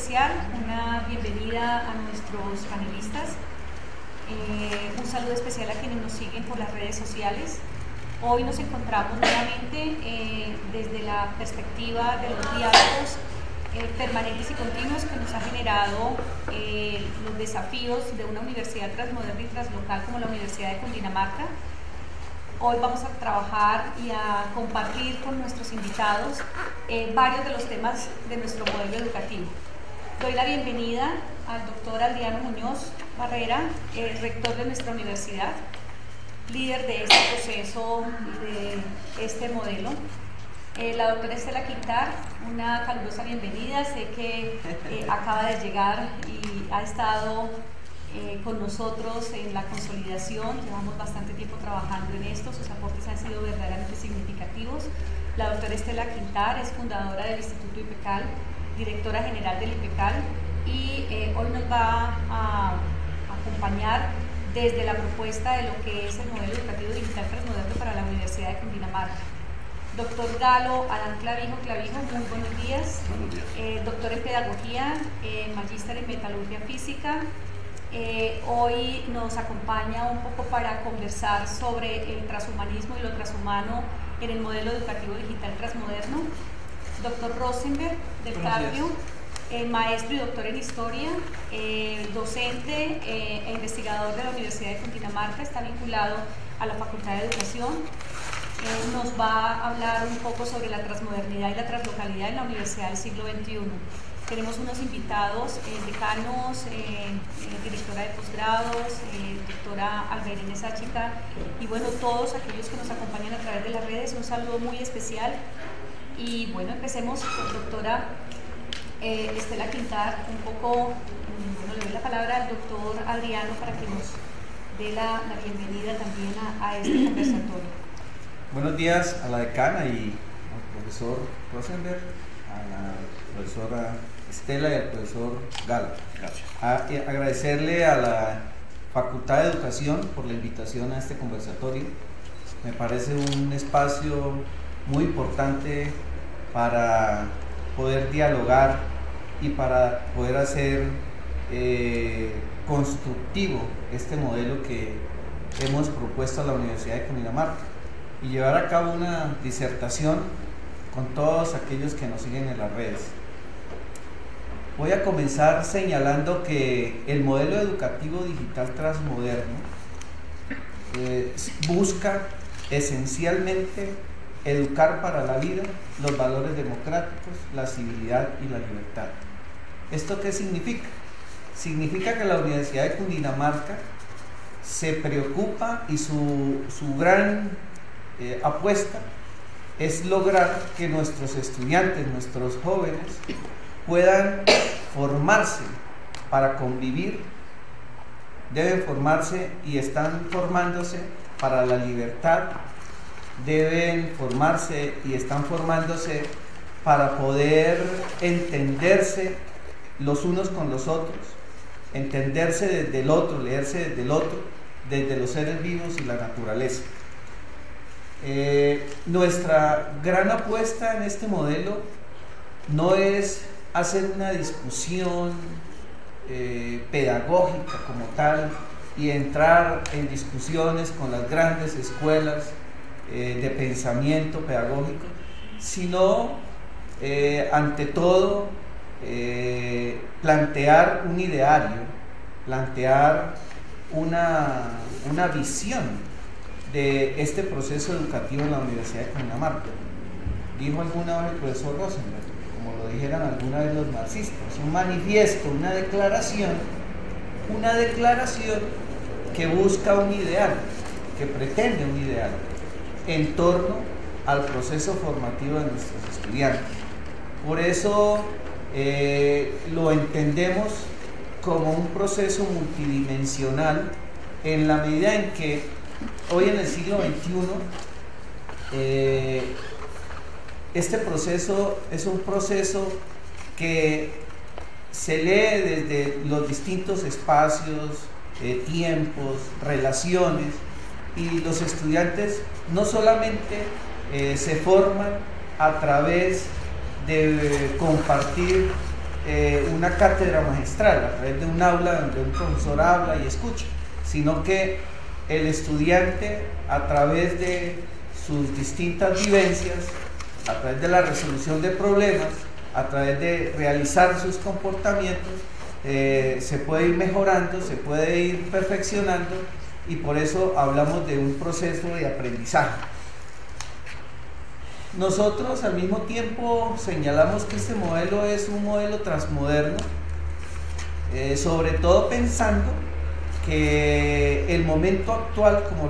especial, una bienvenida a nuestros panelistas, un saludo especial a quienes nos siguen por las redes sociales. Hoy nos encontramos nuevamente desde la perspectiva de los diálogos permanentes y continuos que nos ha generado los desafíos de una universidad transmoderna y translocal como la Universidad de Cundinamarca. Hoy vamos a trabajar y a compartir con nuestros invitados varios de los temas de nuestro modelo educativo. Doy la bienvenida al doctor Adriano Muñoz Barrera, rector de nuestra universidad, líder de este proceso y de este modelo. La doctora Estela Quintar, una calurosa bienvenida. Sé que acaba de llegar y ha estado con nosotros en la consolidación. Llevamos bastante tiempo trabajando en esto, sus aportes han sido verdaderamente significativos. La doctora Estela Quintar es fundadora del Instituto IPECAL, directora general del IPECAL, y hoy nos va a acompañar desde la propuesta de lo que es el modelo educativo digital transmoderno para la Universidad de Cundinamarca. Doctor Galo Adán Clavijo, muy buenos días. Buenos días. Doctor en Pedagogía, magíster en Metalurgia Física. Hoy nos acompaña un poco para conversar sobre el transhumanismo y lo transhumano en el modelo educativo digital transmoderno. Doctor Rosenberg del Carpio, maestro y doctor en Historia, docente e investigador de la Universidad de Cundinamarca, está vinculado a la Facultad de Educación. Nos va a hablar un poco sobre la transmodernidad y la translocalidad en la Universidad del siglo XXI. Tenemos unos invitados, decanos, directora de posgrados, doctora Alberine Sáchica, y bueno, todos aquellos que nos acompañan a través de las redes, un saludo muy especial. Y bueno, empecemos con doctora Estela Quintar, un poco, bueno, le doy la palabra al doctor Adriano para que nos dé la bienvenida también a este conversatorio. Buenos días a la decana y al profesor Rosenberg, a la profesora Estela y al profesor Galo. Gracias. Agradecerle a la Facultad de Educación por la invitación a este conversatorio. Me parece un espacio muy importante para poder dialogar y para poder hacer constructivo este modelo que hemos propuesto a la Universidad de Cundinamarca y llevar a cabo una disertación con todos aquellos que nos siguen en las redes. Voy a comenzar señalando que el modelo educativo digital transmoderno busca esencialmente educar para la vida los valores democráticos, la civilidad y la libertad. ¿Esto qué significa? Significa que la Universidad de Cundinamarca se preocupa y su gran apuesta es lograr que nuestros estudiantes, nuestros jóvenes, puedan formarse para convivir, deben formarse y están formándose para la libertad, deben formarse y están formándose para poder entenderse los unos con los otros, entenderse desde el otro, leerse desde el otro, desde los seres vivos y la naturaleza. Nuestra gran apuesta en este modelo no es hacer una discusión pedagógica como tal y entrar en discusiones con las grandes escuelas de pensamiento pedagógico, sino ante todo plantear un ideario, plantear una visión de este proceso educativo en la Universidad de Cundinamarca. Dijo alguna vez el profesor Rosenberg, como lo dijeran alguna vez los marxistas, un manifiesto, una declaración que busca un ideal, que pretende un ideal en torno al proceso formativo de nuestros estudiantes. Por eso lo entendemos como un proceso multidimensional en la medida en que hoy en el siglo XXI este proceso es un proceso que se lee desde los distintos espacios, tiempos, relaciones, y los estudiantes no solamente se forman a través de compartir una cátedra magistral, a través de un aula donde un profesor habla y escucha, sino que el estudiante, a través de sus distintas vivencias, a través de la resolución de problemas, a través de realizar sus comportamientos, se puede ir mejorando, se puede ir perfeccionando, y por eso hablamos de un proceso de aprendizaje. Nosotros al mismo tiempo señalamos que este modelo es un modelo transmoderno, sobre todo pensando que el momento actual, como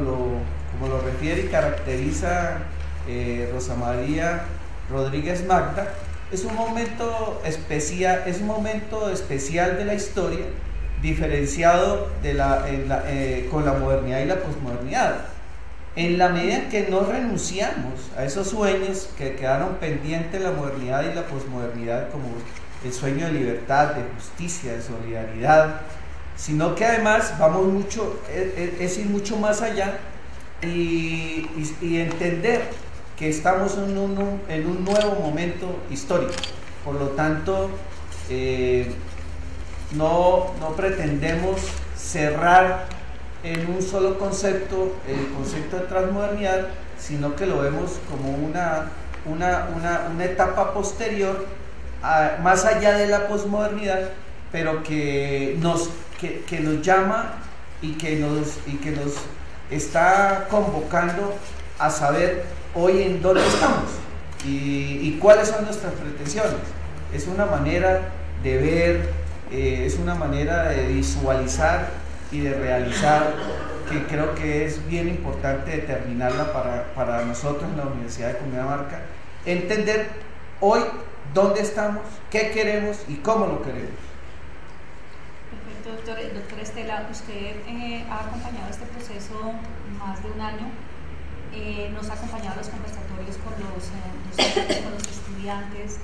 lo refiere y caracteriza Rosa María Rodríguez Magda, es un momento especial de la historia, diferenciado con la modernidad y la posmodernidad. En la medida en que no renunciamos a esos sueños que quedaron pendientes en la modernidad y la posmodernidad, como el sueño de libertad, de justicia, de solidaridad, sino que además es ir mucho más allá y entender que estamos en un nuevo momento histórico. Por lo tanto, no pretendemos cerrar en un solo concepto el concepto de transmodernidad, sino que lo vemos como una etapa posterior, más allá de la posmodernidad, pero que nos llama y que nos está convocando a saber hoy en dónde estamos y cuáles son nuestras pretensiones. Es una manera de ver, es una manera de visualizar y de realizar, que creo que es bien importante determinarla para nosotros en la Universidad de Cundinamarca, entender hoy dónde estamos, qué queremos y cómo lo queremos. Perfecto, doctora Estela, usted ha acompañado este proceso más de un año, nos ha acompañado a los conversatorios con los docentes, con los estudiantes.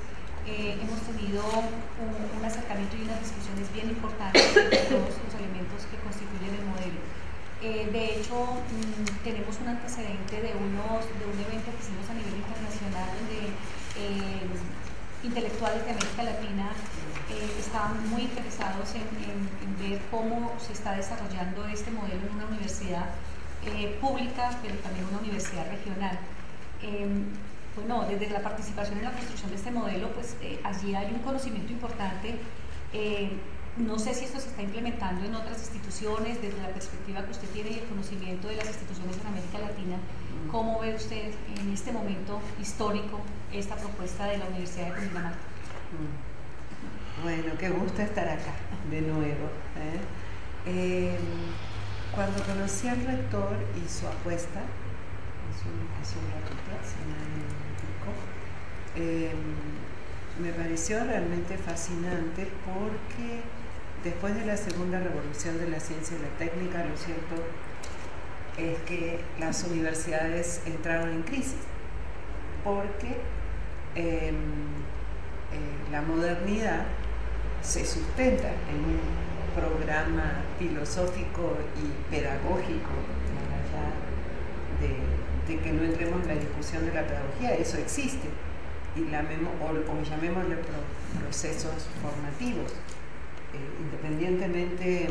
Hemos tenido un acercamiento y unas discusiones bien importantes sobre todos los elementos que constituyen el modelo. De hecho, tenemos un antecedente de un evento que hicimos a nivel internacional donde intelectuales de América Latina estaban muy interesados en ver cómo se está desarrollando este modelo en una universidad pública, pero también una universidad regional. Bueno, desde la participación en la construcción de este modelo, pues allí hay un conocimiento importante. No sé si esto se está implementando en otras instituciones, desde la perspectiva que usted tiene y el conocimiento de las instituciones en América Latina. ¿Cómo ve usted en este momento histórico esta propuesta de la Universidad de Cundinamarca? Bueno, qué gusto estar acá de nuevo. Cuando conocí al rector y su apuesta, hace un ratito, hace un año y pico, me pareció realmente fascinante porque después de la segunda revolución de la ciencia y la técnica, lo cierto es que las universidades entraron en crisis porque la modernidad se sustenta en un programa filosófico y pedagógico, más allá de que no entremos en la discusión de la pedagogía, eso existe, y o llamémosle procesos formativos, independientemente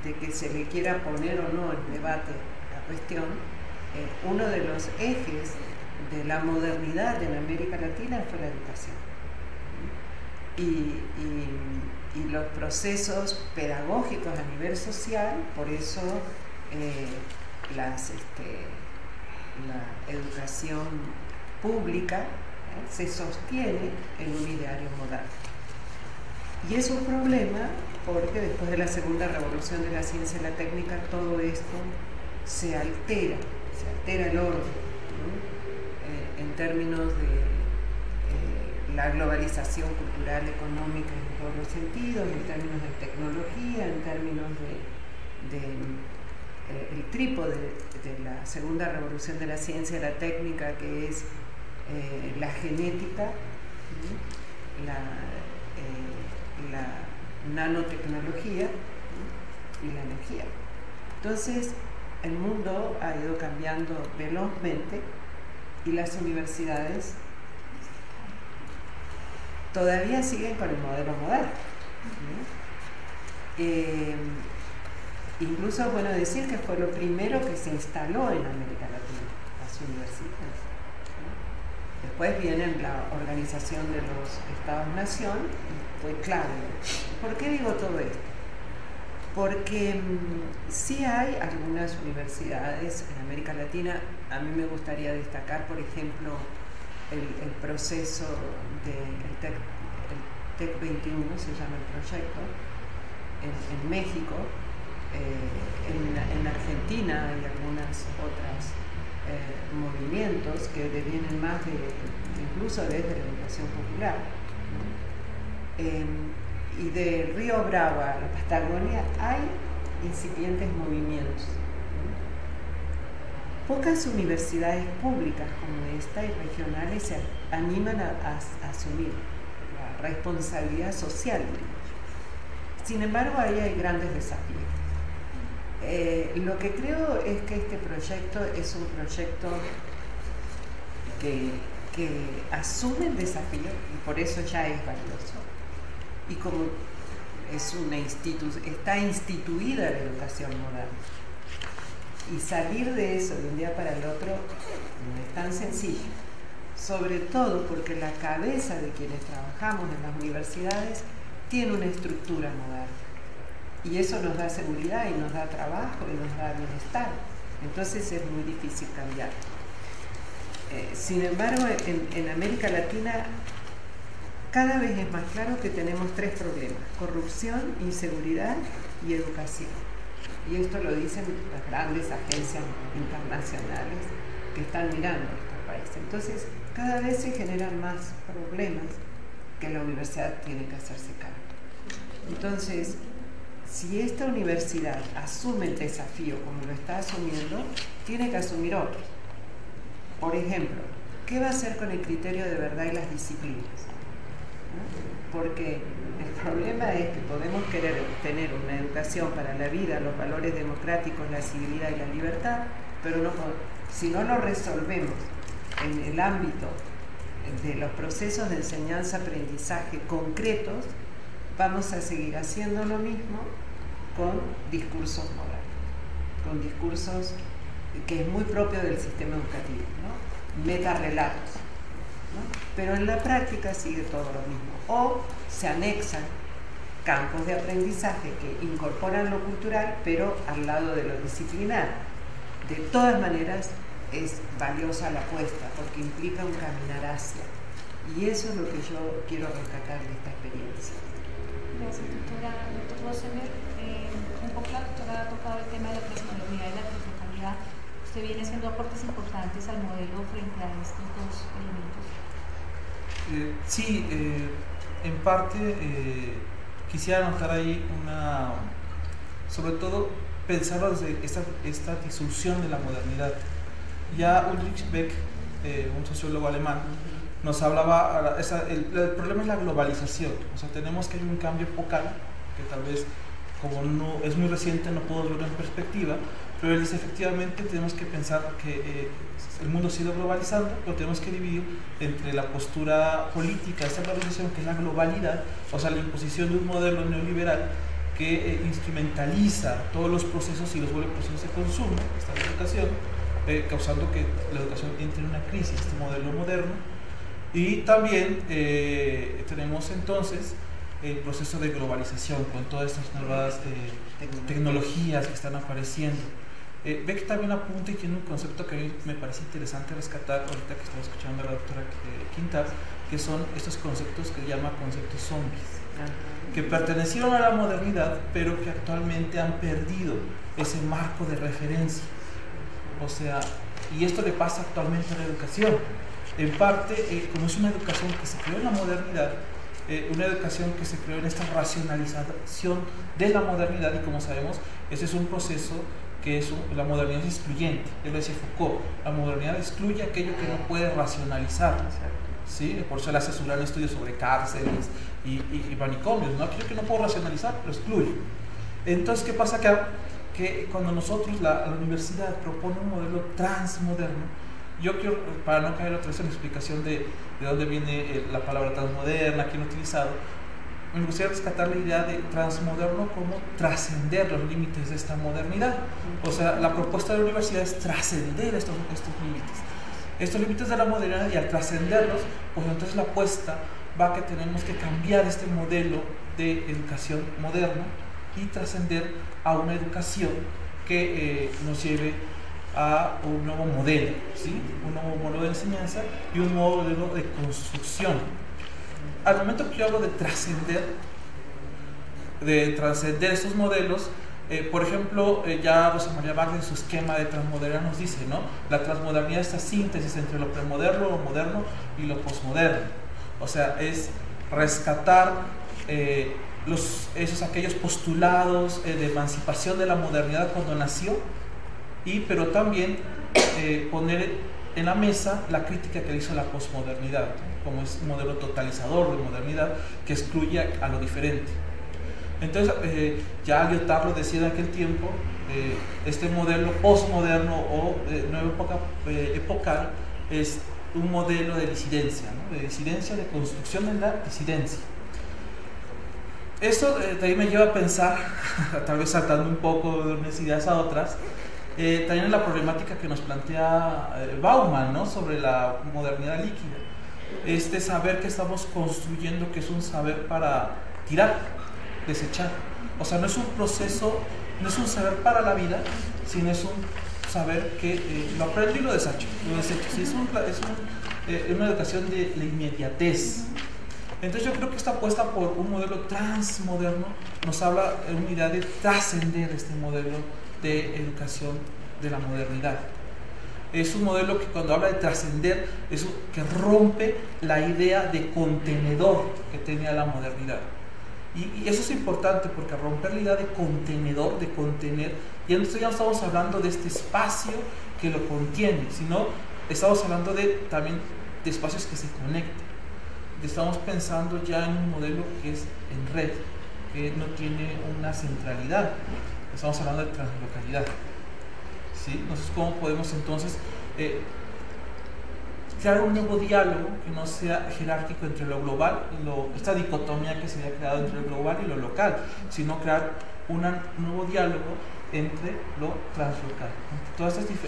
de que se le quiera poner o no en debate la cuestión, uno de los ejes de la modernidad en América Latina fue la educación. Y los procesos pedagógicos a nivel social, por eso la educación pública se sostiene en un ideario moral. Y es un problema porque después de la segunda revolución de la ciencia y la técnica todo esto se altera el orden, ¿no? En términos de la globalización cultural, económica en todos los sentidos, en términos de tecnología, en términos el trípode de la segunda revolución de la ciencia y la técnica, que es la genética, la nanotecnología y la energía. Entonces, el mundo ha ido cambiando velozmente y las universidades todavía siguen con el modelo moderno. Incluso es bueno decir que fue lo primero que se instaló en América Latina, las universidades. Después viene la organización de los Estados-Nación, fue clave. ¿Por qué digo todo esto? Porque sí hay algunas universidades en América Latina. A mí me gustaría destacar, por ejemplo, el proceso del TEC 21, se llama el proyecto, en México. En Argentina hay algunas otras movimientos que devienen más incluso desde la educación popular, ¿no? Y de Río Bravo a la Patagonia hay incipientes movimientos, ¿no? Pocas universidades públicas como esta y regionales se animan a asumir la responsabilidad social. Sin embargo, ahí hay grandes desafíos. Lo que creo es que este proyecto es un proyecto que asume el desafío y por eso ya es valioso. Y como es está instituida la educación moderna. Y salir de eso de un día para el otro no es tan sencillo. Sobre todo porque la cabeza de quienes trabajamos en las universidades tiene una estructura moderna. Y eso nos da seguridad y nos da trabajo y nos da bienestar. Entonces es muy difícil cambiar. Sin embargo, en América Latina cada vez es más claro que tenemos tres problemas: corrupción, inseguridad y educación. Y esto lo dicen las grandes agencias internacionales que están mirando a estos países. Entonces, cada vez se generan más problemas que la universidad tiene que hacerse cargo. Entonces, si esta universidad asume el desafío como lo está asumiendo, tiene que asumir otros. Por ejemplo, ¿qué va a hacer con el criterio de verdad y las disciplinas? ¿No? Porque el problema es que podemos querer tener una educación para la vida, los valores democráticos, la civilidad y la libertad, pero si no lo resolvemos en el ámbito de los procesos de enseñanza-aprendizaje concretos, vamos a seguir haciendo lo mismo con discursos modernos, con discursos que es muy propio del sistema educativo, ¿no? Metarrelatos, ¿no? Pero en la práctica sigue todo lo mismo. O se anexan campos de aprendizaje que incorporan lo cultural, pero al lado de lo disciplinar. De todas maneras, es valiosa la apuesta porque implica un caminar hacia. Y eso es lo que yo quiero rescatar de esta experiencia. Gracias, doctor Rosemer. Un poco la doctora ha tocado el tema de la transmodernidad y la translocalidad. Usted viene haciendo aportes importantes al modelo frente a estos dos elementos. Sí, en parte quisiera anotar ahí sobre todo pensar desde esta disolución de la modernidad. Ya Ulrich Beck, un sociólogo alemán, nos hablaba, el problema es la globalización. O sea, tenemos que hay un cambio epocal que tal vez, como no es muy reciente, no puedo verlo en perspectiva, pero él dice efectivamente tenemos que pensar que el mundo se ha ido globalizando, pero tenemos que dividir entre la postura política de esta globalización, que es la globalidad, o sea, la imposición de un modelo neoliberal que instrumentaliza todos los procesos y los vuelve procesos de consumo, esta es la educación, causando que la educación entre en una crisis, este modelo moderno. Y también tenemos entonces el proceso de globalización con todas estas nuevas tecnologías que están apareciendo. Beck también apunta y tiene un concepto que a mí me parece interesante rescatar ahorita que estaba escuchando a la doctora Quintas, que son estos conceptos que llama conceptos zombies, que pertenecieron a la modernidad pero que actualmente han perdido ese marco de referencia. O sea, y esto le pasa actualmente a la educación. En parte, como es una educación que se creó en la modernidad, una educación que se creó en esta racionalización de la modernidad, y como sabemos, ese es un proceso que la modernidad es excluyente. Yo lo decía Foucault, la modernidad excluye aquello que no puede racionalizar, ¿sí? Por eso le hace su gran estudio sobre cárceles y manicomios, ¿no? Aquello que no puedo racionalizar, lo excluye. Entonces, ¿qué pasa? Que cuando nosotros, la universidad propone un modelo transmoderno, Yo quiero, para no caer otra vez en la explicación de dónde viene la palabra transmoderna, quién ha utilizado, me gustaría rescatar la idea de transmoderno como trascender los límites de esta modernidad. O sea, la propuesta de la universidad es trascender estos límites de la modernidad, y al trascenderlos, pues entonces la apuesta va a que tenemos que cambiar este modelo de educación moderna y trascender a una educación que nos lleve a un nuevo modelo, ¿sí? Un nuevo modelo de enseñanza y un nuevo modelo de construcción. Al momento que yo hablo de trascender estos modelos, por ejemplo, ya Rosa María Wagner en su esquema de transmodernidad nos dice, ¿no? La transmodernidad es esta síntesis entre lo premoderno, lo moderno y lo posmoderno. O sea, es rescatar aquellos postulados de emancipación de la modernidad cuando nació, pero también poner en la mesa la crítica que le hizo la posmodernidad, ¿no? Como es un modelo totalizador de modernidad que excluye a lo diferente. Entonces, ya Lyotard lo decía en aquel tiempo, este modelo postmoderno o nueva época epocal es un modelo de disidencia, ¿no? De disidencia, de construcción de la disidencia. Esto también me lleva a pensar, tal vez saltando un poco de unas ideas a otras, también en la problemática que nos plantea Bauman, ¿no? Sobre la modernidad líquida. Este saber que estamos construyendo, que es un saber para tirar, desechar. O sea, no es un proceso, no es un saber para la vida, sino es un saber que lo aprendo y lo desecho. Sí, es una educación de la inmediatez. Entonces yo creo que esta apuesta por un modelo transmoderno nos habla de una idea de trascender este modelo de educación de la modernidad. Es un modelo que cuando habla de trascender, es que rompe la idea de contenedor que tenía la modernidad. Y eso es importante, porque romper la idea de contenedor, de contener, y entonces ya no estamos hablando de este espacio que lo contiene, sino estamos hablando también de espacios que se conectan. Estamos pensando ya en un modelo que es en red, que no tiene una centralidad. Estamos hablando de translocalidad, ¿sí? Entonces, ¿cómo podemos entonces crear un nuevo diálogo que no sea jerárquico entre lo global y esta dicotomía que se había creado entre lo global y lo local, sino crear un nuevo diálogo entre lo translocal,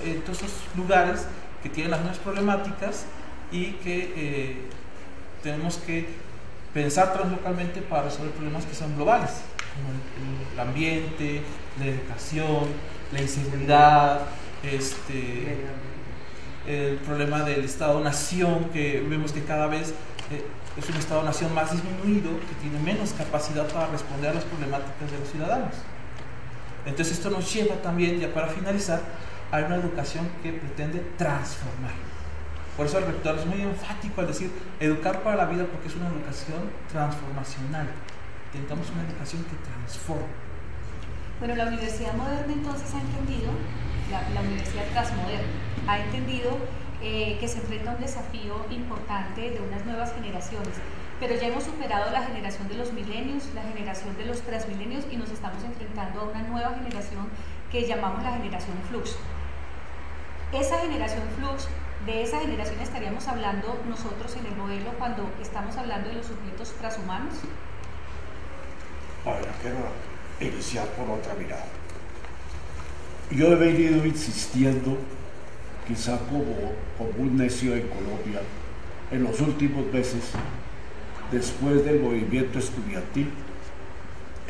entre todos estos lugares que tienen las mismas problemáticas y que tenemos que pensar translocalmente para resolver problemas que son globales, como el ambiente, la educación, la inseguridad, el problema del Estado-Nación, que vemos que cada vez es un Estado-Nación más disminuido, que tiene menos capacidad para responder a las problemáticas de los ciudadanos. Entonces esto nos lleva también, ya para finalizar, a una educación que pretende transformar. Por eso el rector es muy enfático al decir educar para la vida, porque es una educación transformacional. Intentamos una educación que transforma. Bueno, la Universidad Moderna entonces ha entendido, la Universidad Transmoderna, ha entendido que se enfrenta a un desafío importante de unas nuevas generaciones, pero ya hemos superado la generación de los milenios, la generación de los transmilenios, y nos estamos enfrentando a una nueva generación que llamamos la generación Flux. Esa generación Flux, de esa generación estaríamos hablando nosotros en el modelo cuando estamos hablando de los sujetos transhumanos. A ver, quiero iniciar por otra mirada. Yo he venido insistiendo, quizá como un necio en Colombia, en los últimos meses, después del movimiento estudiantil,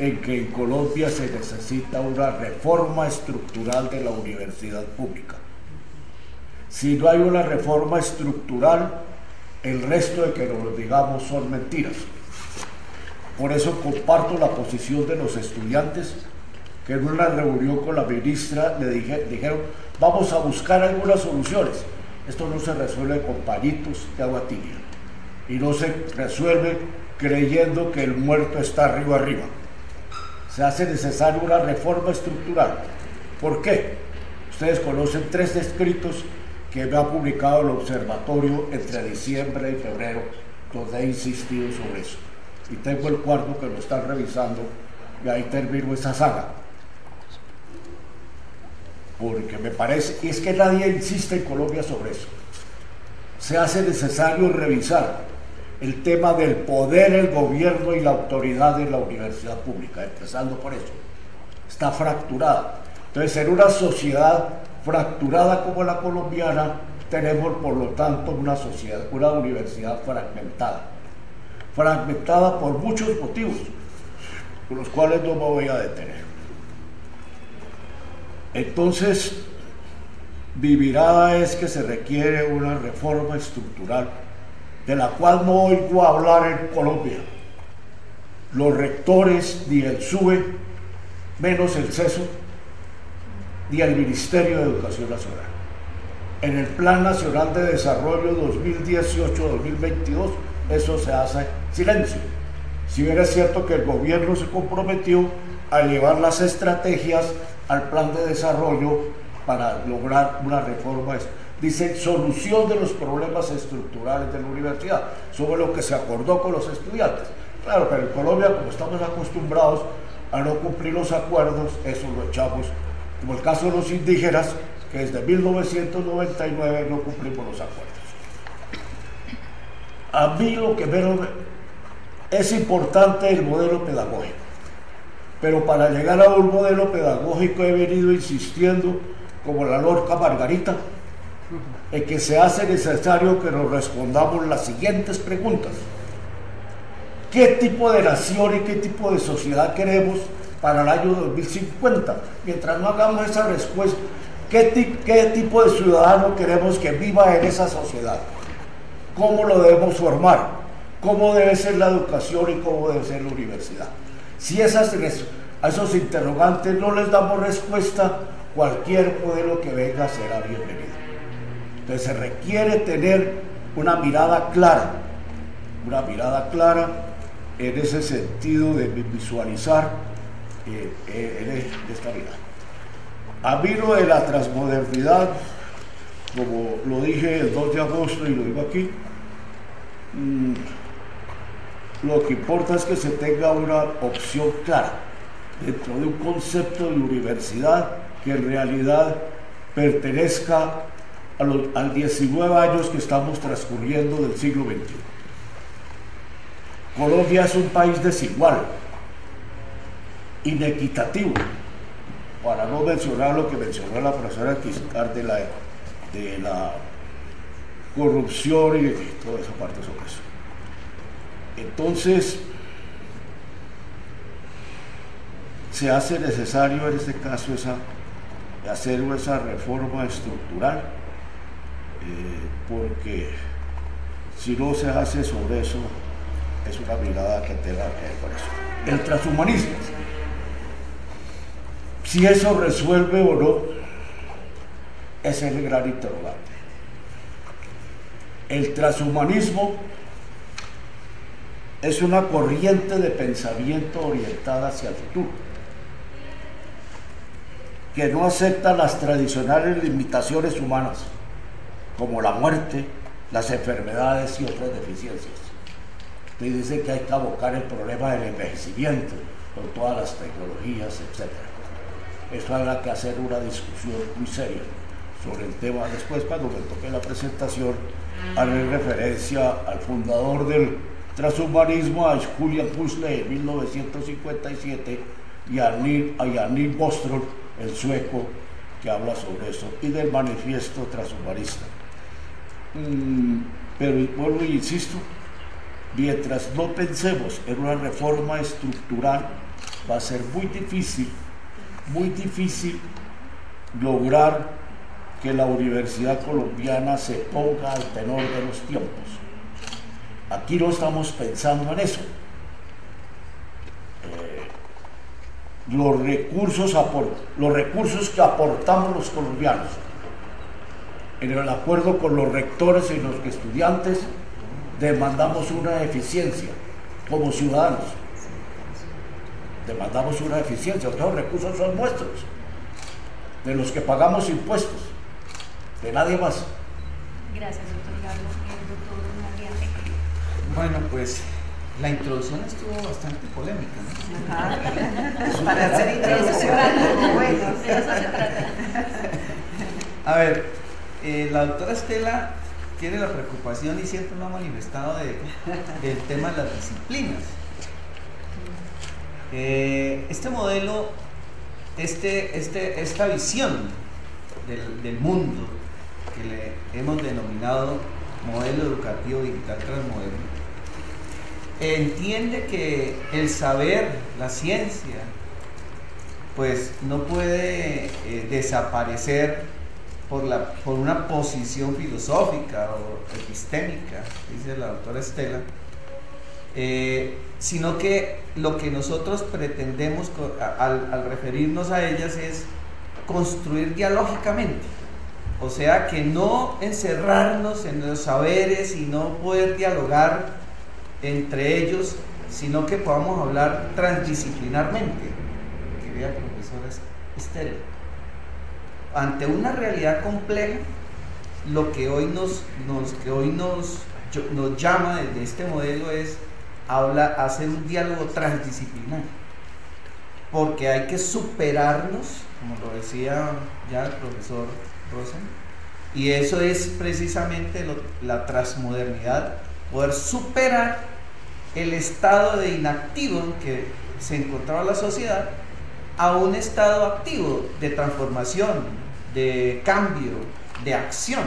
en que en Colombia se necesita una reforma estructural de la universidad pública. Si no hay una reforma estructural, el resto de que nos digamos son mentiras. Por eso comparto la posición de los estudiantes, que en una reunión con la ministra le dijeron, vamos a buscar algunas soluciones. Esto no se resuelve con pañitos de agua tibia, y no se resuelve creyendo que el muerto está arriba. Se hace necesaria una reforma estructural. ¿Por qué? Ustedes conocen 3 escritos que me ha publicado el observatorio entre diciembre y febrero, donde he insistido sobre eso. Y tengo el 4º que lo están revisando, y ahí termino esa saga. Porque me parece, y es que nadie insiste en Colombia sobre eso. se hace necesario revisar el tema del poder, el gobierno y la autoridad de la universidad pública, empezando por eso. Está fracturada. Entonces, en una sociedad fracturada como la colombiana, tenemos por lo tanto una universidad fragmentada por muchos motivos, con los cuales no me voy a detener. Entonces, mi mirada es que se requiere una reforma estructural, de la cual no oigo hablar en Colombia. Los rectores, ni el SUBE, menos el CESO, ni el Ministerio de Educación Nacional. En el Plan Nacional de Desarrollo 2018-2022, eso se hace silencio. Si bien es cierto que el gobierno se comprometió a llevar las estrategias al plan de desarrollo para lograr una reforma, dice, solución de los problemas estructurales de la universidad, sobre lo que se acordó con los estudiantes. Claro, pero en Colombia, como estamos acostumbrados a no cumplir los acuerdos, eso lo echamos, como el caso de los indígenas, que desde 1999 no cumplimos los acuerdos. A mí lo que menos es importante el modelo pedagógico, pero para llegar a un modelo pedagógico he venido insistiendo, como la Lorca Margarita, en que se hace necesario que nos respondamos las siguientes preguntas. ¿Qué tipo de nación y qué tipo de sociedad queremos para el año 2050? Mientras no hagamos esa respuesta, ¿qué tipo de ciudadano queremos que viva en esa sociedad? ¿Cómo lo debemos formar? ¿Cómo debe ser la educación y cómo debe ser la universidad? Si a esos interrogantes no les damos respuesta, cualquier modelo que venga será bienvenido. Entonces se requiere tener una mirada clara en ese sentido de visualizar esta mirada. A mí lo de la transmodernidad, como lo dije el 2 de agosto y lo digo aquí, lo que importa es que se tenga una opción clara dentro de un concepto de universidad que en realidad pertenezca al 19 años que estamos transcurriendo del siglo XXI. Colombia es un país desigual, inequitativo, para no mencionar lo que mencionó la profesora Quiscar de la corrupción y toda esa parte sobre eso. Entonces, se hace necesario en este caso hacer esa reforma estructural, porque si no se hace sobre eso, es una mirada que tenga que ver con eso. El transhumanismo, si eso resuelve o no, es el gran interrogante. El transhumanismo es una corriente de pensamiento orientada hacia el futuro, que no acepta las tradicionales limitaciones humanas, como la muerte, las enfermedades y otras deficiencias. Te dicen que hay que abocar el problema del envejecimiento con todas las tecnologías, etc. Eso habrá que hacer una discusión muy seria sobre el tema. Después, cuando me toque la presentación, haré referencia al fundador del transhumanismo, a Julian Huxley, en 1957, y a Neil Bostrom, el sueco, que habla sobre eso, y del manifiesto transhumanista. Pero vuelvo e insisto, mientras no pensemos en una reforma estructural, va a ser muy difícil lograr que la universidad colombiana se ponga al tenor de los tiempos. Aquí no estamos pensando en eso. Los recursos que aportamos los colombianos en el acuerdo con los rectores y los estudiantes, demandamos una eficiencia como ciudadanos. Demandamos una eficiencia. Los recursos son nuestros, de los que pagamos impuestos, de nadie más. Gracias, doctor Carlos. Doctor Mariante. Bueno, pues la introducción estuvo bastante polémica, ¿no? Ajá. Para hacer introducción. Bueno, De eso se trata. A ver, la doctora Estela tiene la preocupación y siempre lo ha manifestado del tema de las disciplinas. Este modelo, esta visión del mundo que le hemos denominado modelo educativo digital transmoderno, entiende que el saber, la ciencia, pues no puede desaparecer por una posición filosófica o epistémica, dice la doctora Estela, sino que lo que nosotros pretendemos al referirnos a ellas es construir dialógicamente, o sea, que no encerrarnos en los saberes y no poder dialogar entre ellos, sino que podamos hablar transdisciplinarmente, querida profesora Estela. Ante una realidad compleja, lo que hoy nos llama desde este modelo es hacer un diálogo transdisciplinar, porque hay que superarnos, como lo decía ya el profesor Rosen, y eso es precisamente la transmodernidad, poder superar el estado de inactivo en que se encontraba la sociedad a un estado activo de transformación, de cambio, de acción.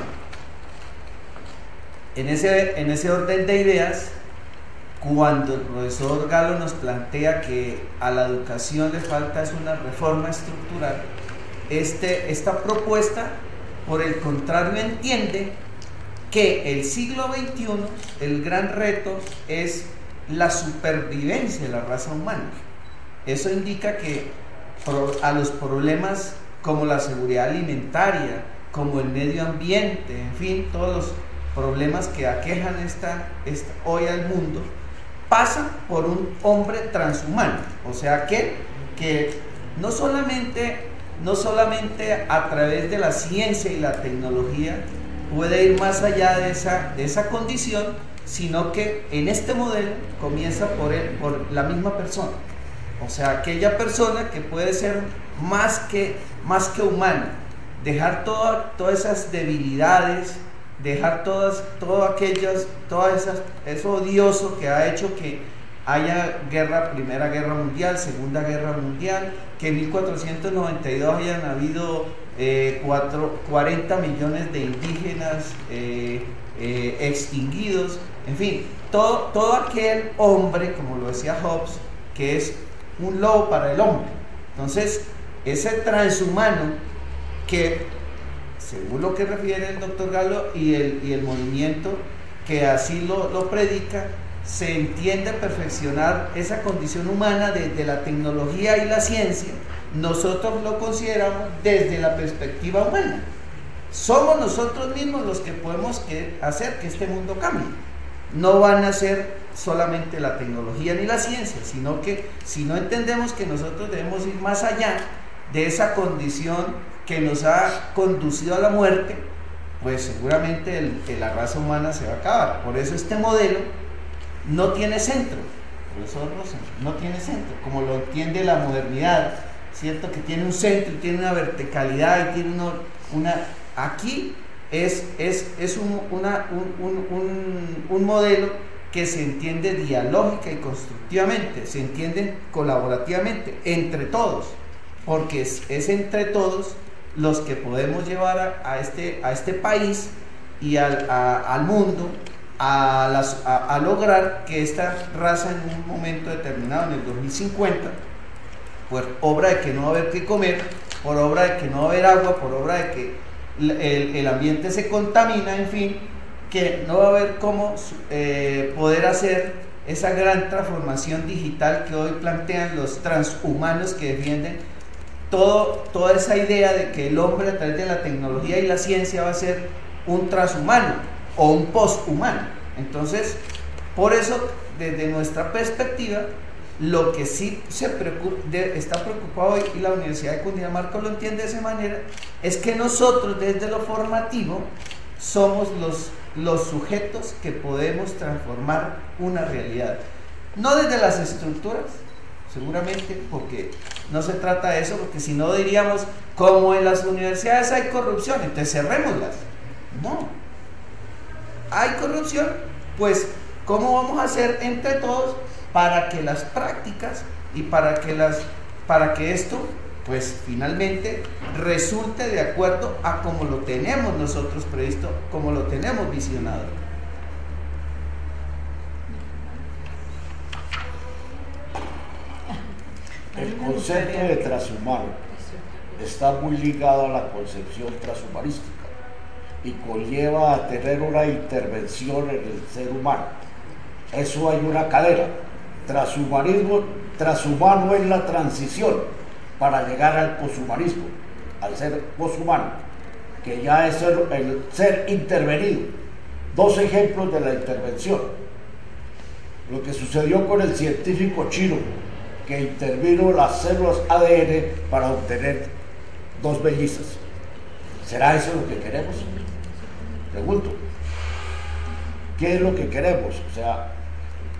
En ese orden de ideas, cuando el profesor Galo nos plantea que a la educación le falta es una reforma estructural, esta propuesta, por el contrario, entiende que el siglo XXI, el gran reto es la supervivencia de la raza humana. Eso indica que a los problemas como la seguridad alimentaria, como el medio ambiente, en fin, todos los problemas que aquejan hoy al mundo, pasan por un hombre transhumano, o sea, aquel que no solamente a través de la ciencia y la tecnología puede ir más allá de esa condición, sino que en este modelo comienza por la misma persona, o sea, aquella persona que puede ser más que humana, dejar todas esas debilidades, dejar eso odioso que ha hecho que haya Primera Guerra Mundial, Segunda Guerra Mundial, que en 1492 hayan habido 40 millones de indígenas extinguidos, en fin, todo aquel hombre, como lo decía Hobbes, que es un lobo para el hombre. Entonces, ese transhumano que, según lo que refiere el doctor Galo y el movimiento que así lo predica, se entiende perfeccionar esa condición humana desde la tecnología y la ciencia. Nosotros lo consideramos desde la perspectiva humana. Somos nosotros mismos los que podemos hacer que este mundo cambie. No van a ser solamente la tecnología ni la ciencia, sino que si no entendemos que nosotros debemos ir más allá de esa condición que nos ha conducido a la muerte, pues seguramente la raza humana se va a acabar. Por eso este modelo no tiene centro, profesor Rosen, no tiene centro, como lo entiende la modernidad, ¿cierto? Que tiene un centro y tiene una verticalidad y tiene aquí es un modelo que se entiende dialógica y constructivamente, se entiende colaborativamente, entre todos, porque es entre todos los que podemos llevar a este país y al mundo a lograr que esta raza en un momento determinado, en el 2050, por obra de que no va a haber que comer, por obra de que no va a haber agua, por obra de que el ambiente se contamina, en fin, que no va a haber cómo poder hacer esa gran transformación digital que hoy plantean los transhumanos que defienden toda esa idea de que el hombre a través de la tecnología y la ciencia va a ser un transhumano o un posthumano. Entonces, por eso, desde nuestra perspectiva, lo que sí está preocupado hoy, y la Universidad de Cundinamarca lo entiende de esa manera, es que nosotros desde lo formativo somos los sujetos que podemos transformar una realidad, no desde las estructuras, seguramente, porque no se trata de eso, porque si no diríamos, como en las universidades hay corrupción, entonces cerrémoslas. No, hay corrupción, pues ¿cómo vamos a hacer entre todos para que las prácticas y para que esto pues finalmente resulte de acuerdo a como lo tenemos nosotros previsto, como lo tenemos visionado? El concepto de transhumano está muy ligado a la concepción transhumanística y conlleva a tener una intervención en el ser humano. Eso hay una cadena. Transhumano es la transición para llegar al poshumanismo, al ser poshumano, que ya es el ser intervenido. Dos ejemplos de la intervención: lo que sucedió con el científico chino que intervino las células ADN para obtener dos mellizas. ¿Será eso lo que queremos? Pregunto. ¿Qué es lo que queremos? O sea,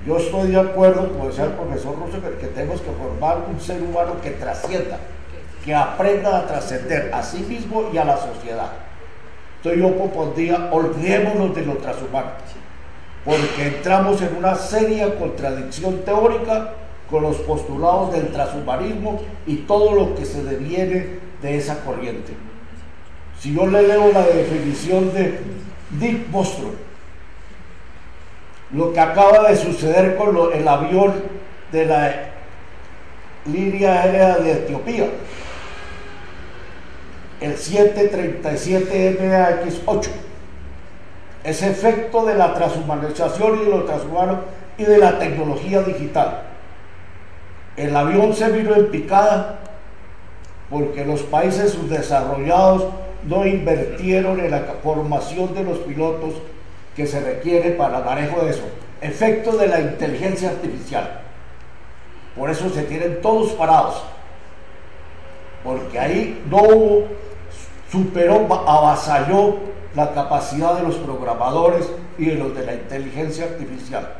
yo estoy de acuerdo, como decía el profesor Rosenberg, que tenemos que formar un ser humano que trascienda, que aprenda a trascender a sí mismo y a la sociedad. Entonces yo propondría, olvidémonos de lo transhumano, porque entramos en una seria contradicción teórica con los postulados del transhumanismo y todo lo que se deviene de esa corriente. Si yo le leo la definición de Dick Bostrom, lo que acaba de suceder con el avión de la línea aérea de Etiopía, el 737 MAX-8, ese efecto de la transhumanización y de lo transhumano y de la tecnología digital. El avión se vino en picada porque los países subdesarrollados no invirtieron en la formación de los pilotos que se requiere para el manejo de eso. Efecto de la inteligencia artificial. Por eso se tienen todos parados, porque ahí no hubo, superó, avasalló la capacidad de los programadores y de los de la inteligencia artificial.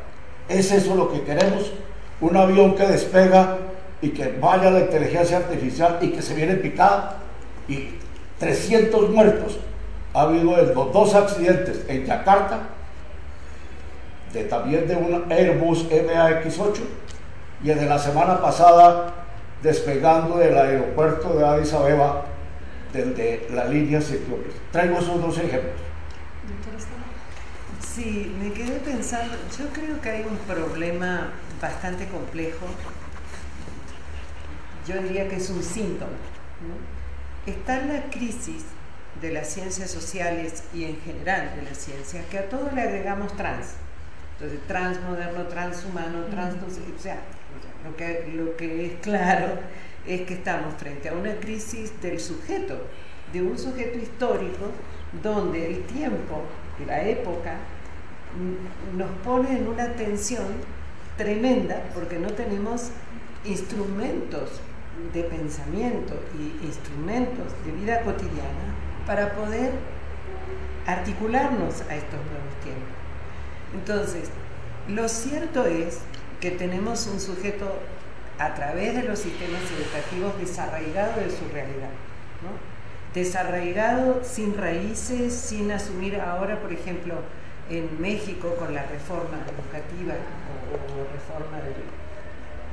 ¿Es eso lo que queremos? Un avión que despega y que vaya a la inteligencia artificial y que se viene picada, y 300 muertos ha habido en los dos accidentes en Yakarta, también de un Airbus MAX-8, y el de la semana pasada despegando del aeropuerto de Addis Abeba desde la línea Etiopía. Traigo esos dos ejemplos. Sí, me quedé pensando, yo creo que hay un problema bastante complejo. Yo diría que es un síntoma, ¿no? Está la crisis de las ciencias sociales y en general de las ciencias, que a todo le agregamos trans. Entonces, transmoderno, transhumano, o sea, lo que es claro es que estamos frente a una crisis del sujeto, de un sujeto histórico donde el tiempo, la época, nos pone en una tensión tremenda porque no tenemos instrumentos de pensamiento y instrumentos de vida cotidiana para poder articularnos a estos nuevos tiempos. Entonces, lo cierto es que tenemos un sujeto a través de los sistemas educativos desarraigado de su realidad, ¿no? Desarraigado, sin raíces, sin asumir ahora, por ejemplo, en México con la reforma educativa o reforma de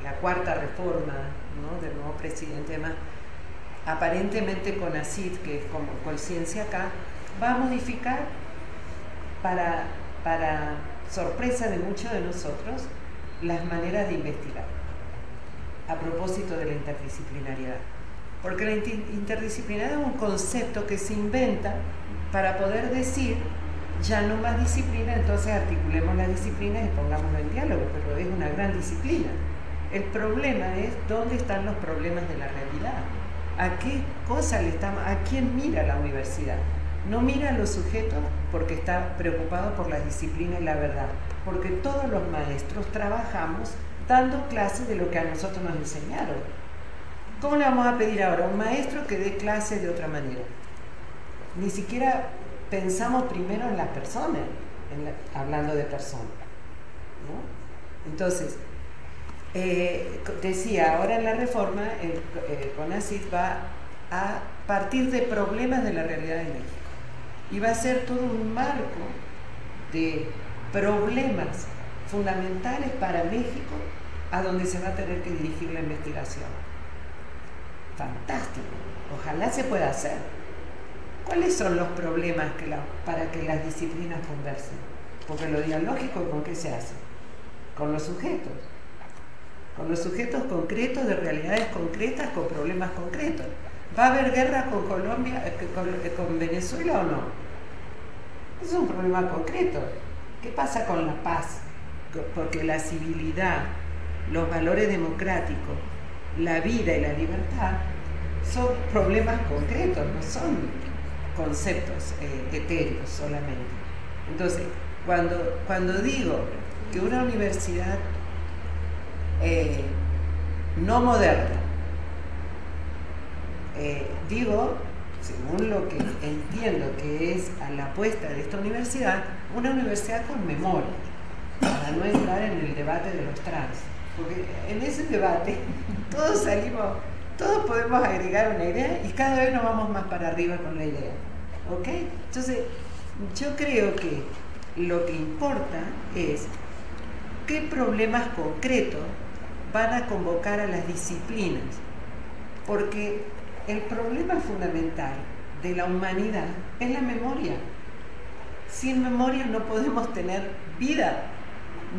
la cuarta reforma, ¿no?, del nuevo presidente, además, aparentemente CONACYT, que es como Conciencia acá, va a modificar para sorpresa de muchos de nosotros las maneras de investigar a propósito de la interdisciplinariedad, porque la interdisciplinariedad es un concepto que se inventa para poder decir ya no más disciplina, entonces articulemos las disciplinas y pongámoslo en diálogo, pero es una gran disciplina. El problema es dónde están los problemas de la realidad, a qué cosa a quién mira la universidad. No mira a los sujetos porque está preocupado por la disciplina y la verdad, porque todos los maestros trabajamos dando clases de lo que a nosotros nos enseñaron. ¿Cómo le vamos a pedir ahora a un maestro que dé clase de otra manera? Ni siquiera pensamos primero en las personas, hablando de personas, ¿no? Entonces, decía, ahora en la reforma, CONACYT va a partir de problemas de la realidad de México y va a ser todo un marco de problemas fundamentales para México a donde se va a tener que dirigir la investigación. Fantástico, ojalá se pueda hacer. ¿Cuáles son los problemas para que las disciplinas conversen? Porque lo dialógico, ¿con qué se hace? Con los sujetos concretos, de realidades concretas, con problemas concretos. ¿Va a haber guerra con Colombia, con Venezuela o no? Es un problema concreto. ¿Qué pasa con la paz? Porque la civilidad, los valores democráticos, la vida y la libertad son problemas concretos, no son conceptos etéreos solamente. Entonces, cuando digo que una universidad no moderna, digo, según lo que entiendo que es a la apuesta de esta universidad, una universidad con memoria, para no entrar en el debate de los trans, porque en ese debate todos podemos agregar una idea y cada vez nos vamos más para arriba con la idea, ¿ok? Entonces, yo creo que lo que importa es qué problemas concretos van a convocar a las disciplinas, porque el problema fundamental de la humanidad es la memoria. Sin memoria no podemos tener vida,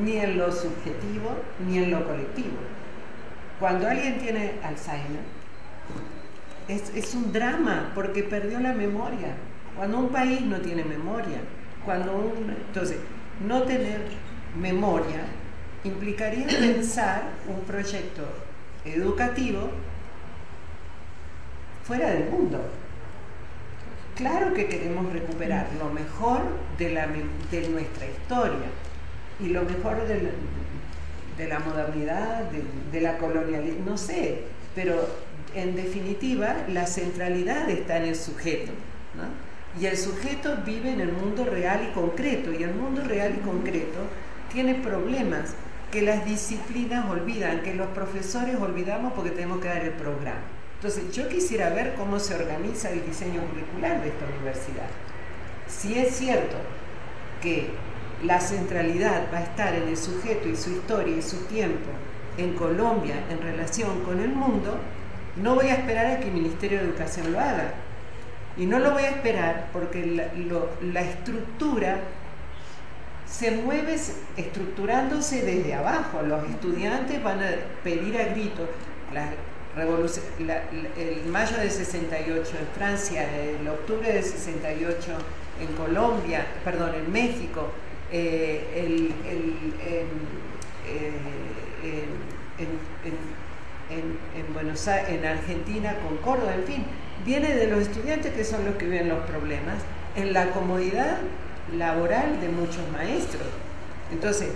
ni en lo subjetivo ni en lo colectivo. Cuando alguien tiene Alzheimer, es un drama porque perdió la memoria. Cuando un país no tiene memoria, entonces, no tener memoria implicaría pensar un proyecto educativo fuera del mundo. Claro que queremos recuperar lo mejor de nuestra historia y lo mejor de la modernidad, de la colonialidad, no sé, pero en definitiva la centralidad está en el sujeto, ¿no? Y el sujeto vive en el mundo real y concreto, y el mundo real y concreto tiene problemas que las disciplinas olvidan, que los profesores olvidamos porque tenemos que dar el programa. Entonces, yo quisiera ver cómo se organiza el diseño curricular de esta universidad. Si es cierto que la centralidad va a estar en el sujeto y su historia y su tiempo en Colombia en relación con el mundo, no voy a esperar a que el Ministerio de Educación lo haga. Y no lo voy a esperar porque la estructura se mueve estructurándose desde abajo. Los estudiantes van a pedir a gritos el mayo de 68 en Francia, el octubre de 68 en Colombia, perdón, en México, en Buenos Aires, en Argentina con Córdoba, en fin, viene de los estudiantes que son los que viven los problemas en la comodidad laboral de muchos maestros. Entonces,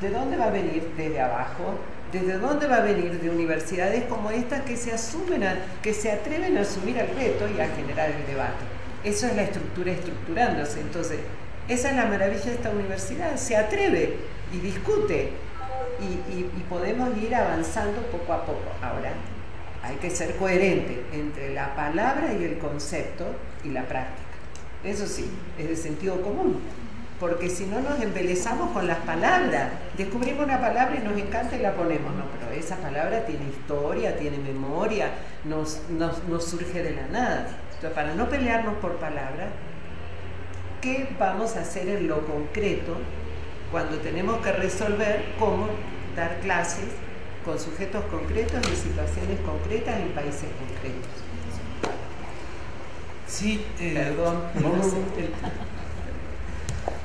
¿de dónde va a venir? Desde abajo. ¿Desde dónde va a venir? De universidades como esta que se atreven a asumir el reto y a generar el debate. Eso es la estructura estructurándose. Entonces, esa es la maravilla de esta universidad. Se atreve y discute y podemos ir avanzando poco a poco. Ahora, hay que ser coherente entre la palabra y el concepto y la práctica. Eso sí, es de sentido común. Porque si no nos embelezamos con las palabras, descubrimos una palabra y nos encanta y la ponemos. No, pero esa palabra tiene historia, tiene memoria, nos surge de la nada. Entonces, para no pelearnos por palabras, ¿qué vamos a hacer en lo concreto cuando tenemos que resolver cómo dar clases con sujetos concretos y situaciones concretas en países concretos? Sí, perdón.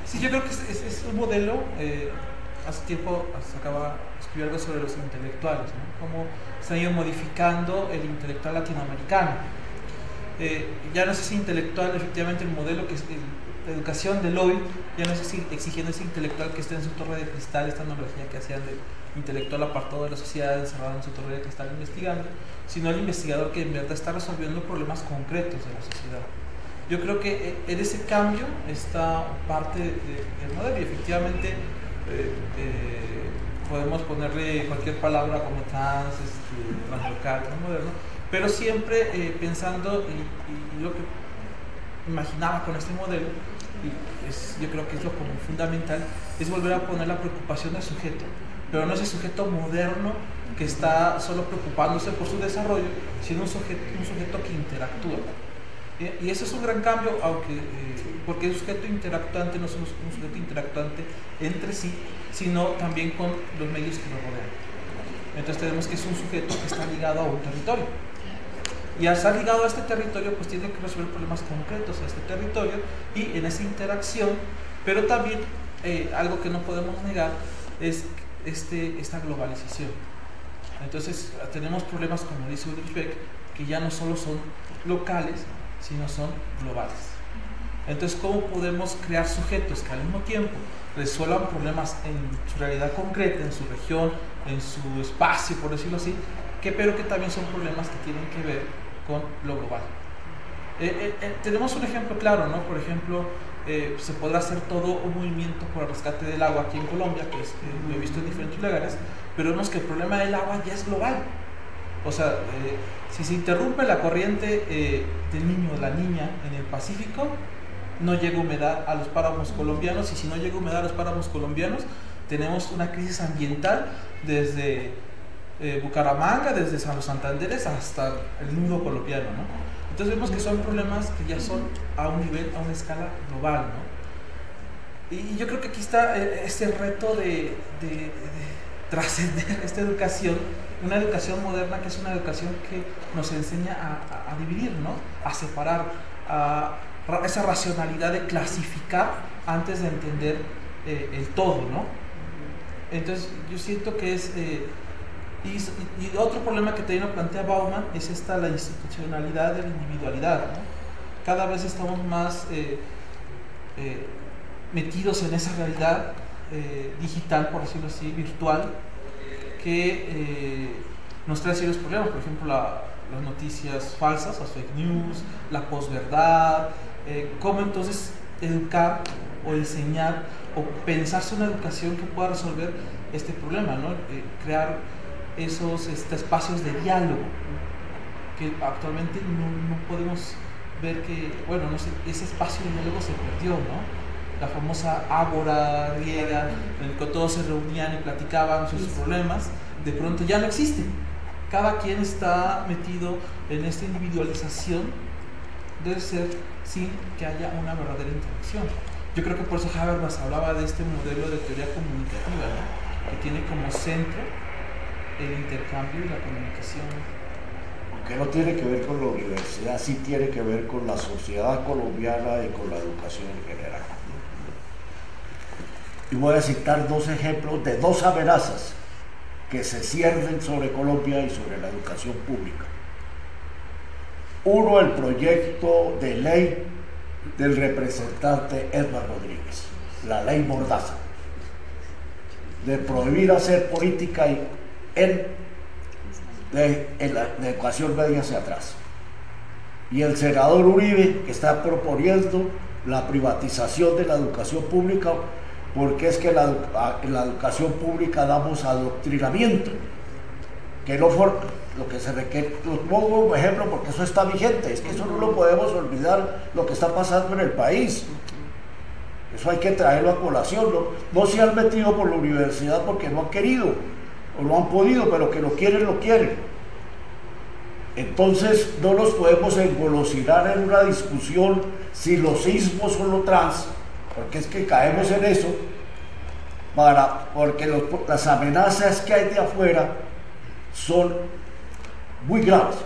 Sí, yo creo que es un modelo. Hace tiempo escribí algo sobre los intelectuales, ¿no? Cómo se ha ido modificando el intelectual latinoamericano. Ya no es ese intelectual, efectivamente, el modelo que es la educación del hoy, ya no es exigiendo ese intelectual que esté en su torre de cristal, esta analogía que hacían del intelectual apartado de la sociedad, encerrado en su torre de cristal investigando, sino el investigador que en verdad está resolviendo problemas concretos de la sociedad. Yo creo que en ese cambio está parte del modelo y efectivamente podemos ponerle cualquier palabra como trans, translocal, transmoderno, pero siempre pensando, y lo que imaginaba con este modelo, y yo creo que es lo como fundamental, es volver a poner la preocupación del sujeto, pero no ese sujeto moderno que está solo preocupándose por su desarrollo, sino un sujeto que interactúa. Y eso es un gran cambio, aunque, porque el sujeto interactuante no es un sujeto interactuante entre sí, sino también con los medios que lo rodean. Entonces tenemos que es un sujeto que está ligado a un territorio. Y al estar ligado a este territorio, pues tiene que resolver problemas concretos a este territorio y en esa interacción, pero también algo que no podemos negar es esta globalización. Entonces tenemos problemas, como dice Ulrich Beck, que ya no solo son locales, sino son globales. Entonces, ¿cómo podemos crear sujetos que al mismo tiempo resuelvan problemas en su realidad concreta, en su región, en su espacio, por decirlo así, pero que también son problemas que tienen que ver con lo global? Tenemos un ejemplo claro, ¿no? Por ejemplo, se podrá hacer todo un movimiento por el rescate del agua aquí en Colombia, que lo he visto en diferentes lugares, pero vemos que el problema del agua ya es global. O sea, si se interrumpe la corriente del niño o la niña en el Pacífico, no llega humedad a los páramos colombianos, y si no llega humedad a los páramos colombianos, tenemos una crisis ambiental desde Bucaramanga, desde San Los Santanderes hasta el nudo colombiano, ¿no? Entonces vemos que son problemas que ya son a un nivel, a una escala global, ¿no? Y yo creo que aquí está este reto de trascender esta educación, una educación moderna que es una educación que nos enseña a dividir, ¿no? A separar, esa racionalidad de clasificar antes de entender el todo, ¿no? Entonces yo siento que es... y otro problema que también plantea Bauman es la institucionalidad de la individualidad, ¿no? Cada vez estamos más metidos en esa realidad digital, por decirlo así, virtual, que nos trae serios problemas. Por ejemplo, las noticias falsas, las fake news, la posverdad, cómo entonces educar o enseñar o pensarse una educación que pueda resolver este problema, ¿no? Crear esos espacios de diálogo que actualmente no podemos ver que, bueno, no sé, ese espacio de diálogo se perdió, ¿no? La famosa ágora griega en la que todos se reunían y platicaban sus problemas, de pronto ya no existe. Cada quien está metido en esta individualización del ser sin que haya una verdadera interacción. Yo creo que por eso Habermas hablaba de este modelo de teoría comunicativa, ¿no? Que tiene como centro el intercambio y la comunicación. Aunque no tiene que ver con la universidad, sí tiene que ver con la sociedad colombiana y con la educación en general. Y voy a citar dos ejemplos de dos amenazas que se ciernen sobre Colombia y sobre la educación pública. Uno, el proyecto de ley del representante Edward Rodríguez, la ley Mordaza, de prohibir hacer política de la educación media hacia atrás. Y el senador Uribe, que está proponiendo la privatización de la educación pública, porque es que en la educación pública damos adoctrinamiento, que no fue lo que se requiere. Lo pongo como ejemplo porque eso está vigente, es que eso no lo podemos olvidar, lo que está pasando en el país. Eso hay que traerlo a colación. No se han metido por la universidad porque no han querido o no han podido, pero que lo quieren, lo quieren. Entonces no nos podemos engolosinar en una discusión si los ismos o lo trans, porque es que caemos en eso, porque las amenazas que hay de afuera son muy graves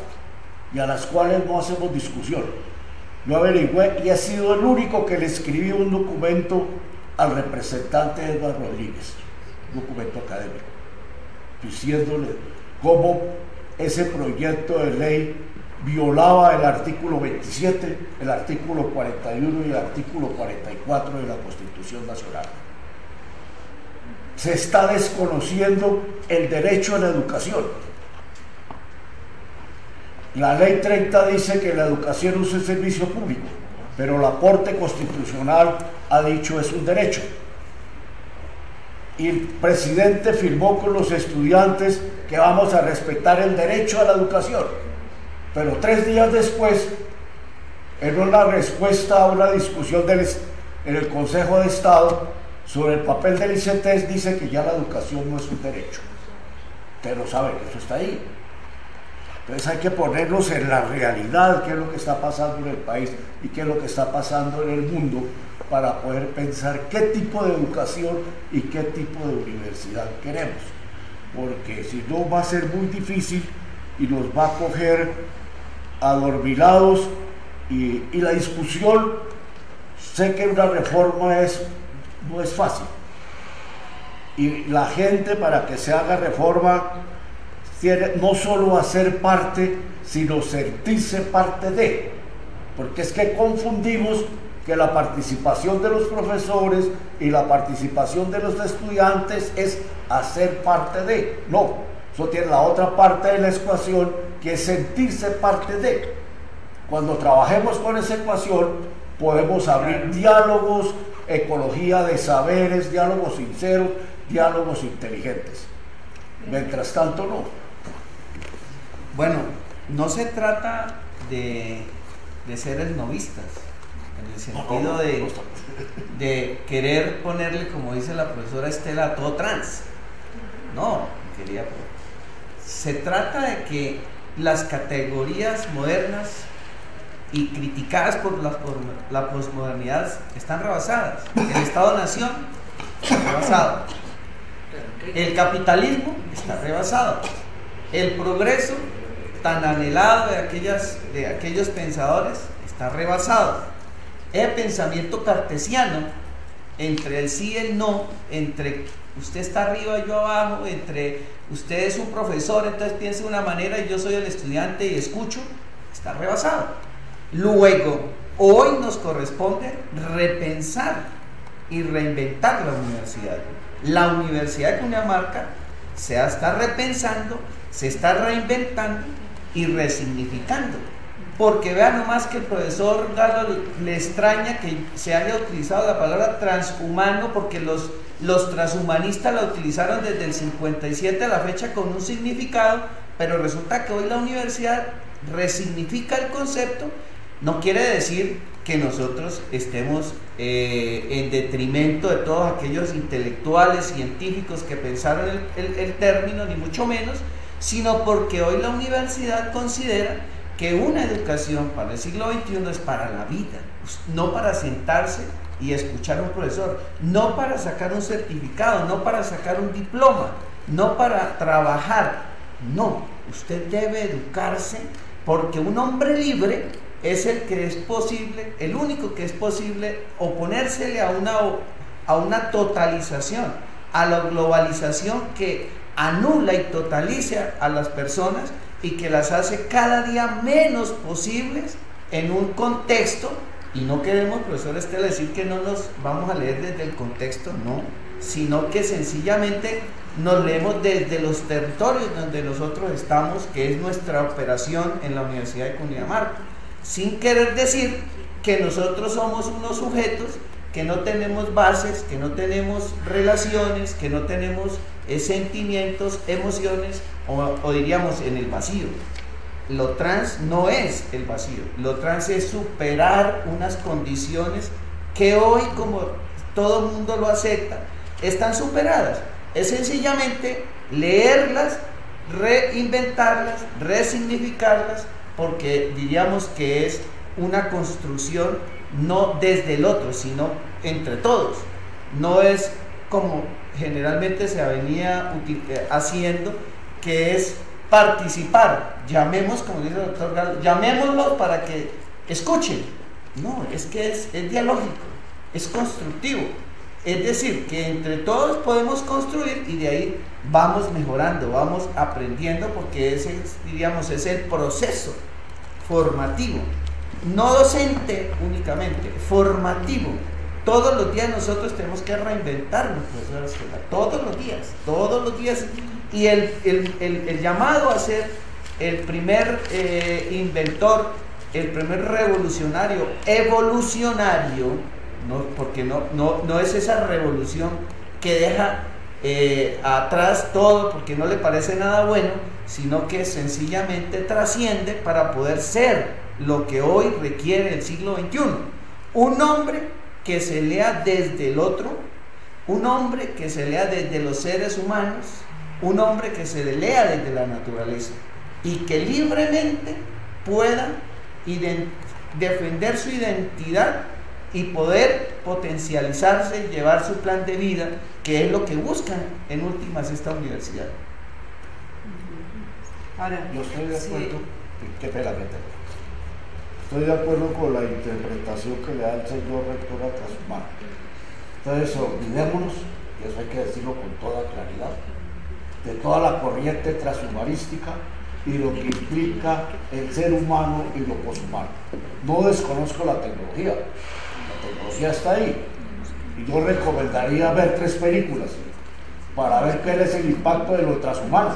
y a las cuales no hacemos discusión. Yo averigüé y he sido el único que le escribí un documento al representante Edward Rodríguez, un documento académico, diciéndole cómo ese proyecto de ley violaba el artículo 27, el artículo 41 y el artículo 44 de la Constitución Nacional. Se está desconociendo el derecho a la educación. La ley 30 dice que la educación es un servicio público, pero la Corte Constitucional ha dicho es un derecho. Y el presidente firmó con los estudiantes que vamos a respetar el derecho a la educación. Pero 3 días después, en una respuesta a una discusión en el Consejo de Estado sobre el papel del ICETEX dice que ya la educación no es un derecho. Usted lo sabe que eso está ahí. Entonces hay que ponernos en la realidad, qué es lo que está pasando en el país y qué es lo que está pasando en el mundo, para poder pensar qué tipo de educación y qué tipo de universidad queremos. Porque si no va a ser muy difícil y nos va a coger adormilados y la discusión, sé que una reforma no es fácil. Y la gente, para que se haga reforma, tiene no solo hacer parte, sino sentirse parte de. Porque es que confundimos que la participación de los profesores y la participación de los estudiantes es hacer parte de. No, eso tiene la otra parte de la ecuación, que es sentirse parte de. Cuando trabajemos con esa ecuación, podemos abrir diálogos, ecología de saberes, diálogos sinceros, diálogos inteligentes. Mientras tanto, no. Bueno, no se trata de ser esnovistas, en el sentido de querer ponerle, como dice la profesora Estela, a todo trans. No, quería. Se trata de que las categorías modernas y criticadas por la posmodernidad están rebasadas. El Estado-Nación está rebasado. El capitalismo está rebasado. El progreso tan anhelado de aquellos pensadores está rebasado. El pensamiento cartesiano, entre el sí y el no, entre usted está arriba, yo abajo, entre usted es un profesor, entonces piensa de una manera y yo soy el estudiante y escucho, está rebasado. Luego, hoy nos corresponde repensar y reinventar la universidad. La Universidad de Cundinamarca se está repensando, se está reinventando y resignificando. Porque vean nomás que el profesor Galo le extraña que se haya utilizado la palabra transhumano, porque los transhumanistas la utilizaron desde el 57 a la fecha con un significado, pero resulta que hoy la universidad resignifica el concepto. No quiere decir que nosotros estemos en detrimento de todos aquellos intelectuales, científicos que pensaron el término, ni mucho menos, sino porque hoy la universidad considera que una educación para el siglo XXI es para la vida, no para sentarse y escuchar a un profesor, no para sacar un certificado, no para sacar un diploma, no para trabajar. No, usted debe educarse, porque un hombre libre es el que es posible, el único que es posible oponérsele a una totalización, a la globalización que anula y totaliza a las personas y que las hace cada día menos posibles en un contexto. Y no queremos, profesor Estela, decir que no nos vamos a leer desde el contexto, no, sino que sencillamente nos leemos desde los territorios donde nosotros estamos, que es nuestra operación en la Universidad de Cundinamarca, sin querer decir que nosotros somos unos sujetos que no tenemos bases, que no tenemos relaciones, que no tenemos sentimientos, emociones, o diríamos en el vacío. Lo trans no es el vacío, lo trans es superar unas condiciones que hoy, como todo el mundo lo acepta, están superadas. Es sencillamente leerlas, reinventarlas, resignificarlas, porque diríamos que es una construcción no desde el otro, sino entre todos. No es como generalmente se venía haciendo, que es participar, llamemos, como dice el doctor Galo, llamémoslos para que escuchen. No, es que es dialógico, es constructivo. Es decir, que entre todos podemos construir y de ahí vamos mejorando, vamos aprendiendo, porque ese, diríamos, es el proceso formativo, no docente únicamente, formativo. Todos los días nosotros tenemos que reinventarnos, profesora Estela, todos los días. Y el llamado a ser el primer inventor, el primer revolucionario, evolucionario, no, porque no es esa revolución que deja atrás todo porque no le parece nada bueno, sino que sencillamente trasciende para poder ser lo que hoy requiere el siglo XXI. Un hombre que se lea desde el otro, un hombre que se lea desde los seres humanos, un hombre que se lea desde la naturaleza y que libremente pueda defender su identidad y poder potencializarse y llevar su plan de vida, que es lo que busca en últimas esta universidad. Ahora, Yo estoy de sí. acuerdo, qué pena que tengo. Estoy de acuerdo con la interpretación que le da el señor rector a Trashumano. Entonces, olvidémonos, y eso hay que decirlo con toda claridad, de toda la corriente transhumanística y lo que implica el ser humano y lo poshumano. No desconozco la tecnología está ahí. Y yo recomendaría ver 3 películas para ver qué es el impacto de lo transhumano.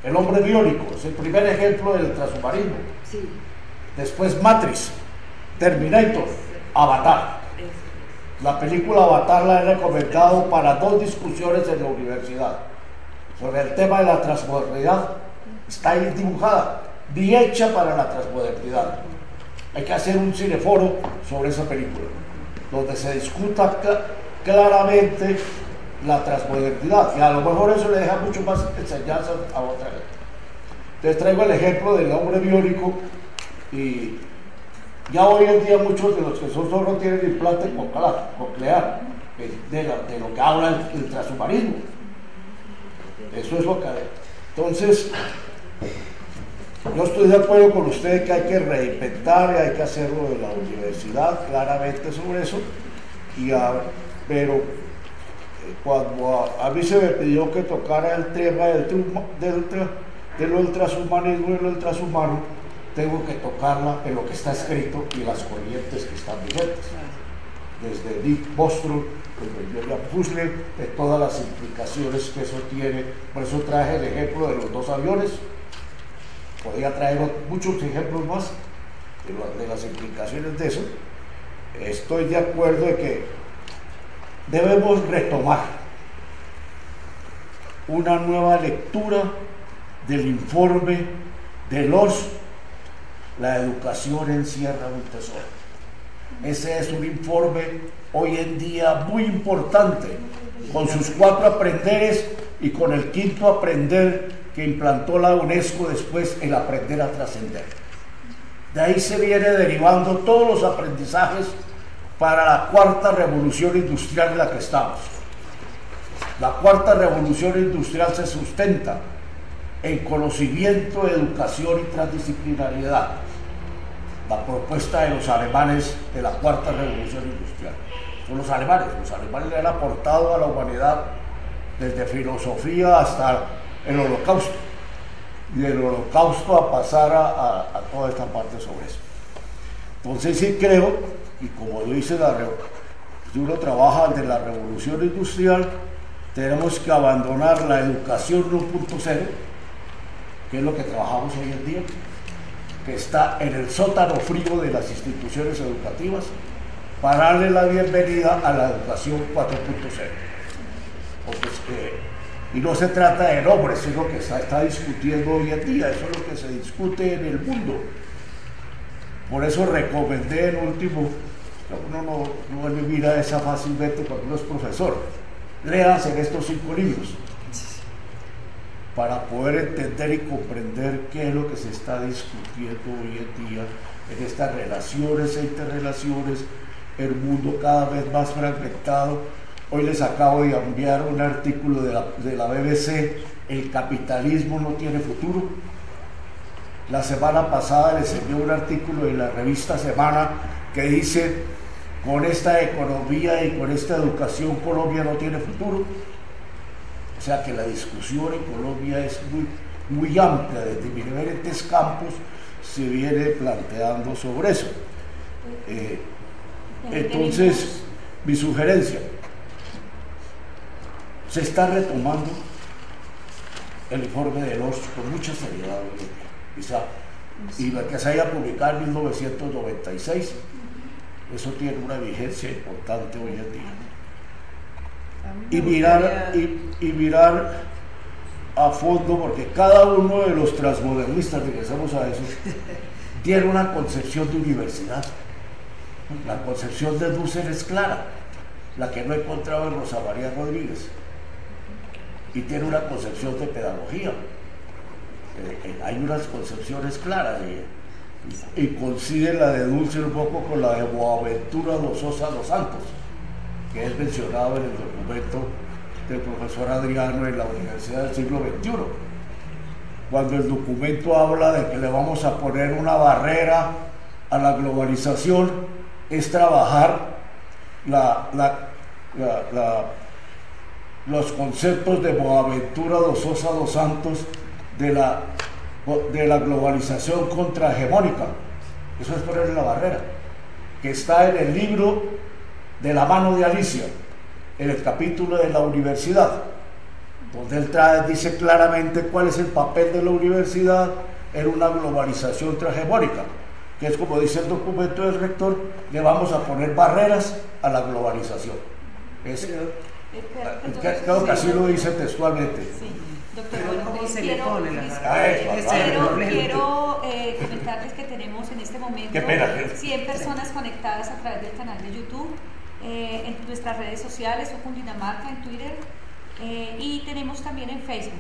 El hombre biónico es el primer ejemplo del transhumanismo. Sí. Después Matrix, Terminator, Avatar. La película Avatar la he recomendado para 2 discusiones en la universidad sobre el tema de la transmodernidad. Está ahí dibujada, bien hecha para la transmodernidad. Hay que hacer un cineforo sobre esa película, donde se discuta claramente la transmodernidad, y a lo mejor eso le deja mucho más enseñanza a otra gente. Les traigo el ejemplo del hombre biónico, y ya hoy en día muchos de los que son sordos tienen implante coclear, de lo que habla el transhumanismo. Eso es lo que hay. Entonces, yo estoy de acuerdo con usted que hay que reinventar y hay que hacerlo de la universidad, claramente sobre eso, pero cuando a mí se me pidió que tocara el tema de lo del transhumanismo y lo del transhumano, tengo que tocarla en lo que está escrito y las corrientes que están vigentes. Desde Nick Bostrom, desde William Huxley, de todas las implicaciones que eso tiene. Por eso traje el ejemplo de los 2 aviones. Podría traer muchos ejemplos más de las implicaciones de eso. Estoy de acuerdo de que debemos retomar una nueva lectura del informe de La educación encierra un tesoro. Ese es un informe hoy en día muy importante, con sus 4 aprenderes y con el 5.º aprender que implantó la UNESCO después, el aprender a trascender. De ahí se viene derivando todos los aprendizajes para la 4ª revolución industrial en la que estamos. La 4ª revolución industrial se sustenta en conocimiento, educación y transdisciplinariedad. La propuesta de los alemanes de la 4ª revolución industrial. Son los alemanes le han aportado a la humanidad desde filosofía hasta el holocausto, y del holocausto a pasar a toda esta parte sobre eso. Entonces sí creo, y como dice si uno trabaja de la revolución industrial, tenemos que abandonar la educación 1.0, que es lo que trabajamos hoy en día, que está en el sótano frío de las instituciones educativas, para darle la bienvenida a la educación 4.0. Y no se trata de nombres, es lo que se está discutiendo hoy en día, eso es lo que se discute en el mundo. Por eso recomendé en último, uno no mira esa fácilmente cuando uno es profesor, léanse estos 5 libros para poder entender y comprender qué es lo que se está discutiendo hoy en día en estas relaciones e interrelaciones, el mundo cada vez más fragmentado. Hoy les acabo de enviar un artículo de la BBC, El capitalismo no tiene futuro. La semana pasada les envié un artículo de la revista Semana que dice, con esta economía y con esta educación Colombia no tiene futuro. O sea que la discusión en Colombia es muy amplia, desde diferentes campos se viene planteando sobre eso. Entonces, mi sugerencia, se está retomando el informe de Loss con mucha seriedad hoy en día, quizá, y la que se haya publicado en 1996, eso tiene una vigencia importante hoy en día. Y mirar a fondo, porque cada uno de los transmodernistas, regresamos a eso, tiene una concepción de universidad. La concepción de Dussel es clara, la que no he encontrado en Rosa María Rodríguez, y tiene una concepción de pedagogía. Hay unas concepciones claras y coincide la de Dussel un poco con la de Boaventura dos Sosa dos Santos, que es mencionado en el documento del profesor Adriano en la Universidad del Siglo XXI, cuando el documento habla de que le vamos a poner una barrera a la globalización, es trabajar los conceptos de Boaventura dos Sosa dos Santos de la globalización contrahegemónica. Eso es ponerle la barrera, que está en el libro de La mano de Alicia, en el capítulo de la universidad, donde él dice claramente cuál es el papel de la universidad en una globalización transhegemónica, que es como dice el documento del rector, le vamos a poner barreras a la globalización. Creo que así lo dice textualmente. Sí. Doctor, Pero bueno, ¿cómo se le quiero, pone la quiero, barrera? quiero comentarles que tenemos en este momento Qué pena. 100 personas conectadas a través del canal de YouTube, en nuestras redes sociales, o Cundinamarca en Twitter, y tenemos también en Facebook.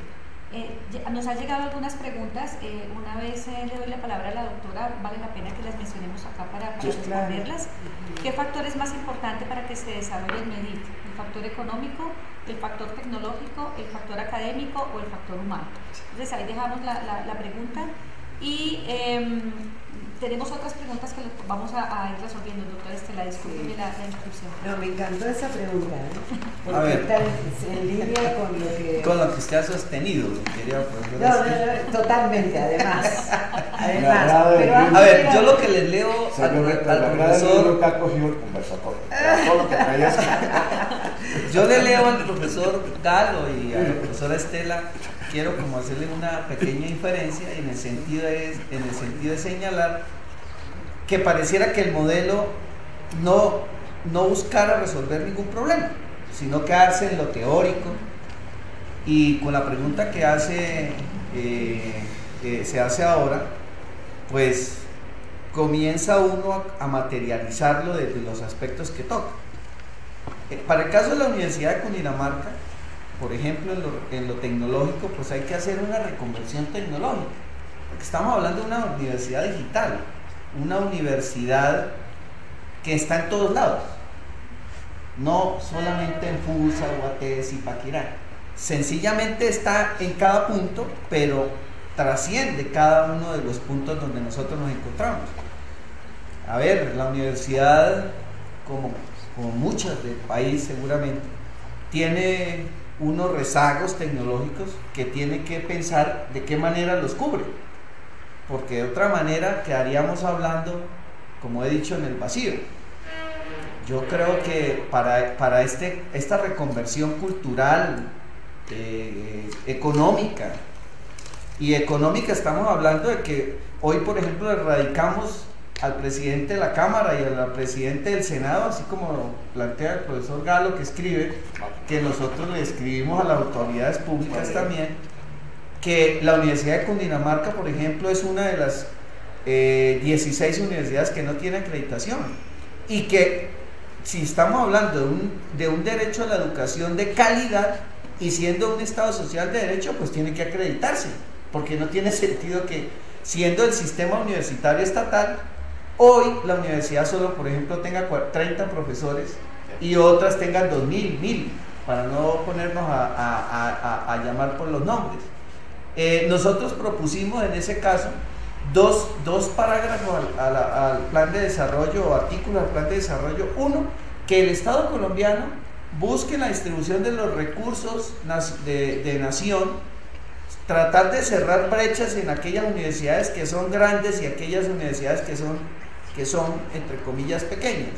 Nos han llegado algunas preguntas. Una vez le doy la palabra a la doctora, vale la pena que las mencionemos acá para responderlas. ¿Qué factor es más importante para que se desarrolle el MEDIT? ¿El factor económico, el factor tecnológico, el factor académico o el factor humano? Entonces ahí dejamos la pregunta y tenemos otras preguntas que vamos a ir resolviendo. Doctora Estela, discúlpeme la inscripción. No, me encantó esa pregunta, porque A ver. está en línea con lo que usted ha sostenido, quería no, totalmente, además. Pero a ver, yo lo que les leo al profesor, que ha cogido el conversatorio, todo lo que traías. yo le leo al profesor Galo y a la profesora Estela, quiero como hacerle una pequeña inferencia en el sentido de señalar que pareciera que el modelo no buscara resolver ningún problema, sino quedarse en lo teórico, y con la pregunta que se hace ahora, pues comienza uno a materializarlo desde los aspectos que toca. Para el caso de la Universidad de Cundinamarca, por ejemplo, en lo tecnológico, pues hay que hacer una reconversión tecnológica, porque estamos hablando de una universidad digital, una universidad que está en todos lados, no solamente en Fusa, UATS y Paquirá, sencillamente está en cada punto, pero trasciende cada uno de los puntos donde nosotros nos encontramos. A ver, la universidad, como muchas del país seguramente, tiene unos rezagos tecnológicos que tiene que pensar de qué manera los cubre, porque de otra manera quedaríamos hablando, como he dicho, en el vacío. Yo creo que para esta reconversión cultural, económica, y económica estamos hablando de que hoy, por ejemplo, erradicamos al presidente de la Cámara y al presidente del Senado, así como plantea el profesor Galo, que escribe, que nosotros le escribimos a las autoridades públicas también, que la Universidad de Cundinamarca, por ejemplo, es una de las 16 universidades que no tiene acreditación, y que si estamos hablando de un derecho a la educación de calidad y siendo un Estado social de derecho, pues tiene que acreditarse, porque no tiene sentido que, siendo el sistema universitario estatal, hoy la universidad solo, por ejemplo, tenga 30 profesores y otras tengan 2.000, 1.000, para no ponernos a llamar por los nombres. Nosotros propusimos en ese caso dos parágrafos al plan de desarrollo, o artículos al plan de desarrollo. Uno, que el Estado colombiano busque la distribución de los recursos de nación, tratar de cerrar brechas en aquellas universidades que son grandes y aquellas universidades que son entre comillas pequeñas,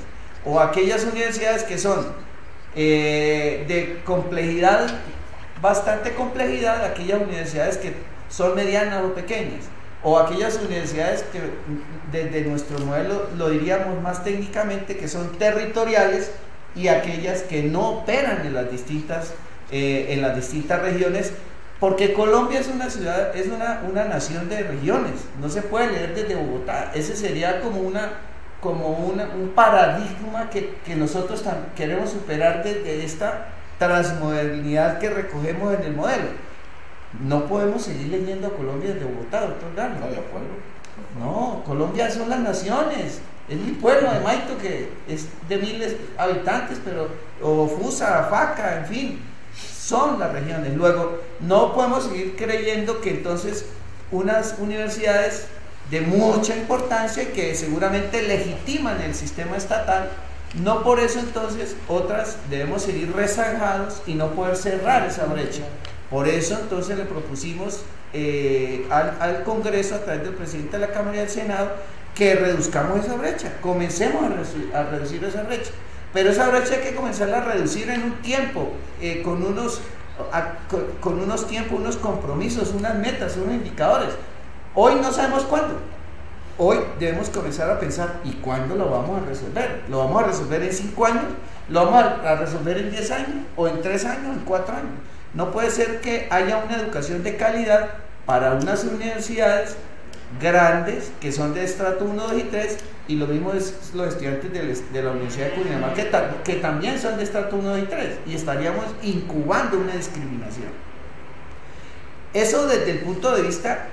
o aquellas universidades que son de complejidad, bastante complejidad, aquellas universidades que son medianas o pequeñas, o aquellas universidades que desde nuestro modelo lo diríamos más técnicamente, que son territoriales, y aquellas que no operan en las distintas regiones, porque Colombia es una ciudad, es una nación de regiones, no se puede leer desde Bogotá. Ese sería como como un paradigma que nosotros queremos superar desde esta transmodernidad que recogemos en el modelo. No podemos seguir leyendo a Colombia desde Bogotá, doctor Gano. No, de acuerdo. No, Colombia son las naciones. Es mi pueblo de Maito, que es de 1000 habitantes, o Fusa, Faca, en fin, son las regiones. Luego, no podemos seguir creyendo que entonces unas universidades de mucha importancia y que seguramente legitiman el sistema estatal, no por eso entonces otras debemos seguir rezagados y no poder cerrar esa brecha. Por eso entonces le propusimos al Congreso, a través del presidente de la Cámara y del Senado, que reduzcamos esa brecha, comencemos a reducir esa brecha. Pero esa brecha hay que comenzarla a reducir en un tiempo, con unos tiempos, unos compromisos, unas metas, unos indicadores. Hoy no sabemos cuándo. Hoy debemos comenzar a pensar, ¿y cuándo lo vamos a resolver? ¿Lo vamos a resolver en 5 años? ¿Lo vamos a resolver en 10 años? ¿O en 3 años? ¿En 4 años? No puede ser que haya una educación de calidad para unas universidades grandes que son de estrato 1, 2 y 3, y lo mismo es los estudiantes de la Universidad de Cundinamarca que también son de estrato 1, 2 y 3, y estaríamos incubando una discriminación. Eso desde el punto de vista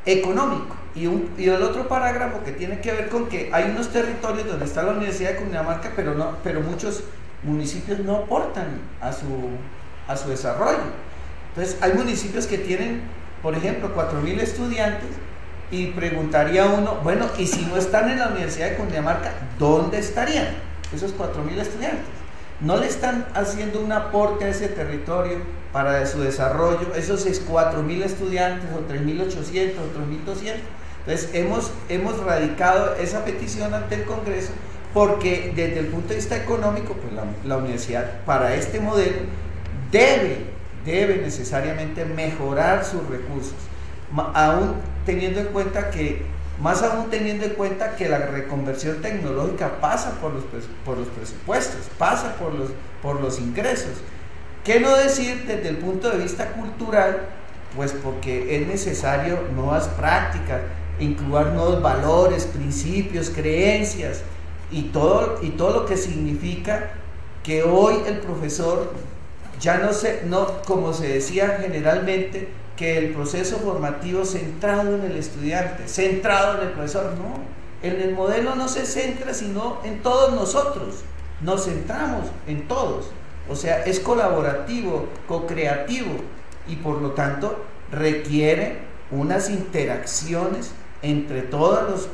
económico. Y el otro parágrafo que tiene que ver con que hay unos territorios donde está la Universidad de Cundinamarca, pero muchos municipios no aportan a su desarrollo. Entonces hay municipios que tienen, por ejemplo, 4000 estudiantes, y preguntaría uno, bueno, y si no están en la Universidad de Cundinamarca, ¿dónde estarían esos 4000 estudiantes? No le están haciendo un aporte a ese territorio para su desarrollo, esos 4000 estudiantes, o 3800, o 3200. Entonces hemos radicado esa petición ante el Congreso, porque desde el punto de vista económico, pues la universidad para este modelo debe necesariamente mejorar sus recursos, más aún teniendo en cuenta que la reconversión tecnológica pasa por los presupuestos, pasa por los ingresos. ¿Qué no decir desde el punto de vista cultural? Pues porque es necesario nuevas prácticas, incluir nuevos valores, principios, creencias y todo lo que significa que hoy el profesor ya no como se decía generalmente, que el proceso formativo centrado en el estudiante, centrado en el profesor, no. En el modelo no se centra, sino en todos nosotros. Nos centramos en todos. O sea, es colaborativo, co-creativo, y por lo tanto requiere unas interacciones entre todos los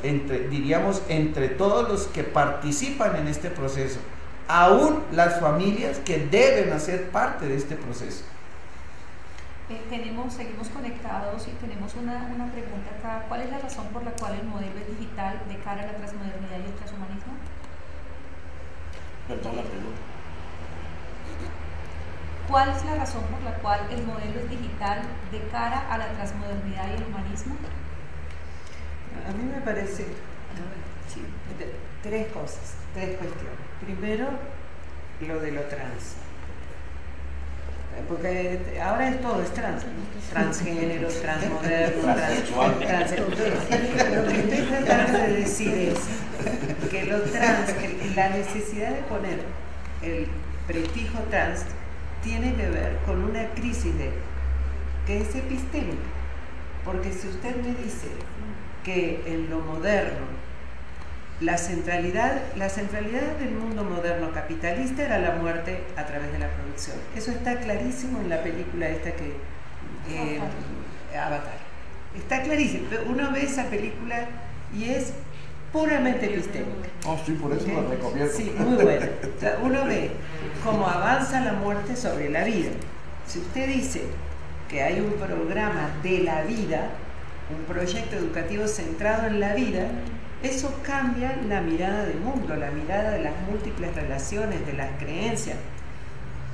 que participan en este proceso, aún las familias que deben hacer parte de este proceso. Seguimos conectados y tenemos una pregunta acá. ¿Cuál es la razón por la cual el modelo es digital de cara a la transmodernidad y el transhumanismo? Perdón la pregunta. ¿Cuál es la razón por la cual el modelo es digital de cara a la transmodernidad y el humanismo? A mí me parece tres cuestiones. Primero, lo de lo trans. Porque ahora todo es trans, transgénero, transmoderno, transexual. Lo que estoy tratando de decir es que lo trans, la necesidad de poner el prefijo trans tiene que ver con una crisis que es epistémica. Porque si usted me dice que en lo moderno la centralidad del mundo moderno capitalista era la muerte a través de la producción. Eso está clarísimo en la película esta Avatar. Está clarísimo. Uno ve esa película y es puramente epistémica. Oh, sí, por eso la recomiendo. Sí, muy bueno. O sea, uno ve cómo avanza la muerte sobre la vida. Si usted dice que hay un programa de la vida, un proyecto educativo centrado en la vida, eso cambia la mirada del mundo, la mirada de las múltiples relaciones, de las creencias.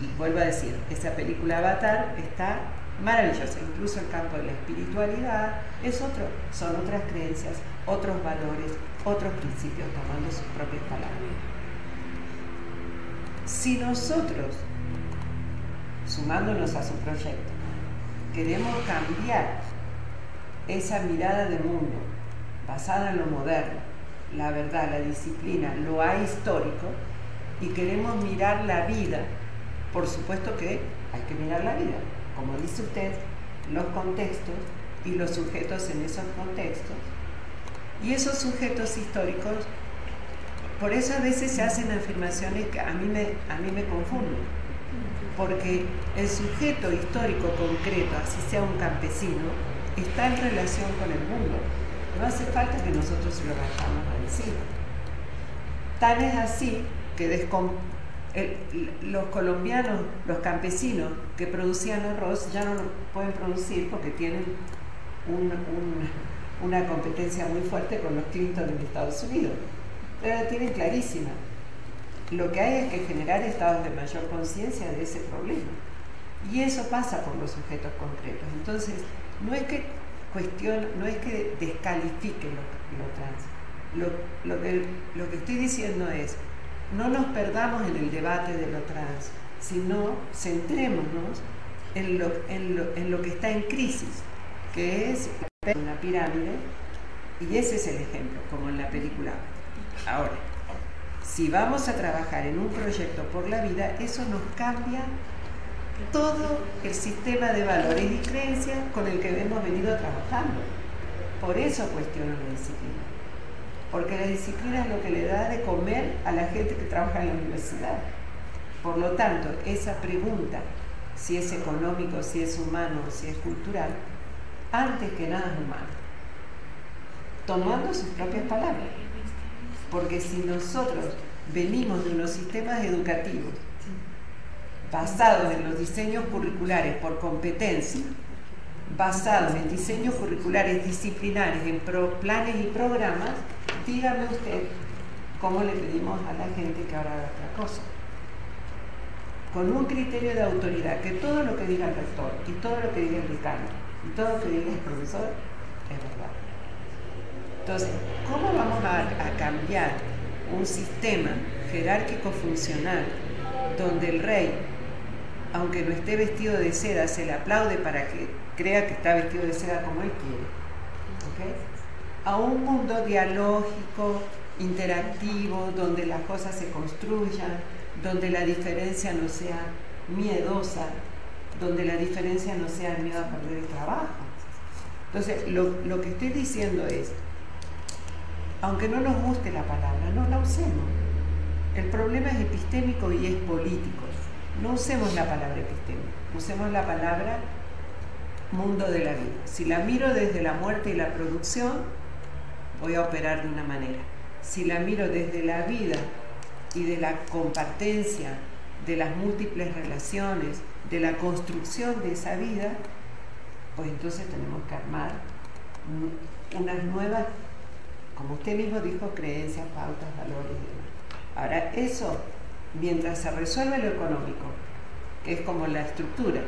Y vuelvo a decir, esa película Avatar está maravillosa, incluso el campo de la espiritualidad son otras creencias, otros valores, otros principios, tomando sus propias palabras. Si nosotros, sumándonos a su proyecto, queremos cambiar esa mirada del mundo basada en lo moderno la verdad, la disciplina, lo ahistórico, y queremos mirar la vida, por supuesto que hay que mirar la vida, como dice usted, los contextos y los sujetos en esos contextos, y esos sujetos históricos, por eso a veces se hacen afirmaciones que a mí me confunden, porque el sujeto histórico concreto, así sea un campesino, está en relación con el mundo. No hace falta que nosotros se lo vayamos a decir. Tan es así que los colombianos, los campesinos que producían arroz ya no lo pueden producir porque tienen una competencia muy fuerte con los Clinton en Estados Unidos. Pero la tienen clarísima. Lo que hay es que generar estados de mayor conciencia de ese problema. Y eso pasa por los sujetos concretos. Entonces, no es que descalifique lo trans. Lo que estoy diciendo es, no nos perdamos en el debate de lo trans, sino centrémonos en lo que está en crisis, que es una pirámide, y ese es el ejemplo, como en la película. Ahora, si vamos a trabajar en un proyecto por la vida, eso nos cambia todo el sistema de valores y creencias con el que hemos venido trabajando. Por eso cuestiono la disciplina, porque la disciplina es lo que le da de comer a la gente que trabaja en la universidad. Por lo tanto, esa pregunta, si es económico, si es humano, si es cultural, antes que nada es humano, tomando sus propias palabras. Porque si nosotros venimos de unos sistemas educativos basados en los diseños curriculares por competencia, basados en diseños curriculares disciplinares, en planes y programas, dígame usted cómo le pedimos a la gente que ahora haga otra cosa. Con un criterio de autoridad, que todo lo que diga el rector, y todo lo que diga el decano, y todo lo que diga el profesor, es verdad. Entonces, ¿cómo vamos a cambiar un sistema jerárquico funcional donde el rey, aunque no esté vestido de seda, se le aplaude para que crea que está vestido de seda como él quiere? ¿Okay? A un mundo dialógico, interactivo, donde las cosas se construyan, donde la diferencia no sea miedosa, donde la diferencia no sea el miedo a perder el trabajo. Entonces, lo que estoy diciendo es, aunque no nos guste la palabra, no la usemos. El problema es epistémico y es político. No usemos la palabra epistémico, usemos la palabra mundo de la vida. Si la miro desde la muerte y la producción, voy a operar de una manera. Si la miro desde la vida y de la compartencia, de las múltiples relaciones, de la construcción de esa vida, pues entonces tenemos que armar unas nuevas, como usted mismo dijo, creencias, pautas, valores y demás. Ahora, eso, mientras se resuelve lo económico, que es como la estructura,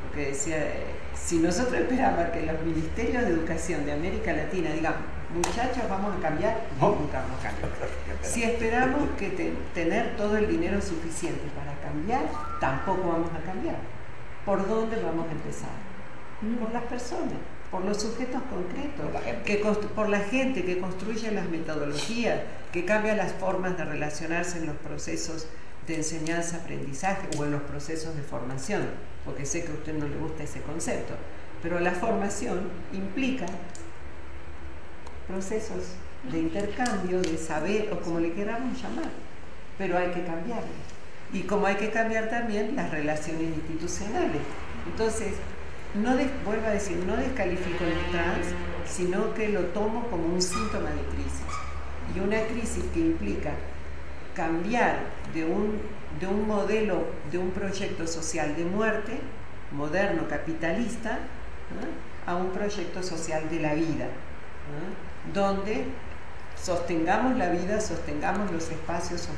porque decía, si nosotros esperamos que los ministerios de educación de América Latina digan, muchachos, vamos a cambiar, nunca vamos a cambiar. Si esperamos que tener todo el dinero suficiente para cambiar, tampoco vamos a cambiar. ¿Por dónde vamos a empezar? Por las personas, por los sujetos concretos, por la gente que construye las metodologías, que cambia las formas de relacionarse en los procesos de enseñanza-aprendizaje o en los procesos de formación, porque sé que a usted no le gusta ese concepto, pero la formación implica procesos de intercambio, de saber, o como le queramos llamar, pero hay que cambiarlos. Y como hay que cambiar también las relaciones institucionales. Entonces, vuelvo a decir, no descalifico el trans, sino que lo tomo como un síntoma de crisis. Y una crisis que implica cambiar de un modelo, de un proyecto social de muerte, moderno, capitalista, ¿no?, a un proyecto social de la vida, ¿no?, donde sostengamos la vida, sostengamos los espacios,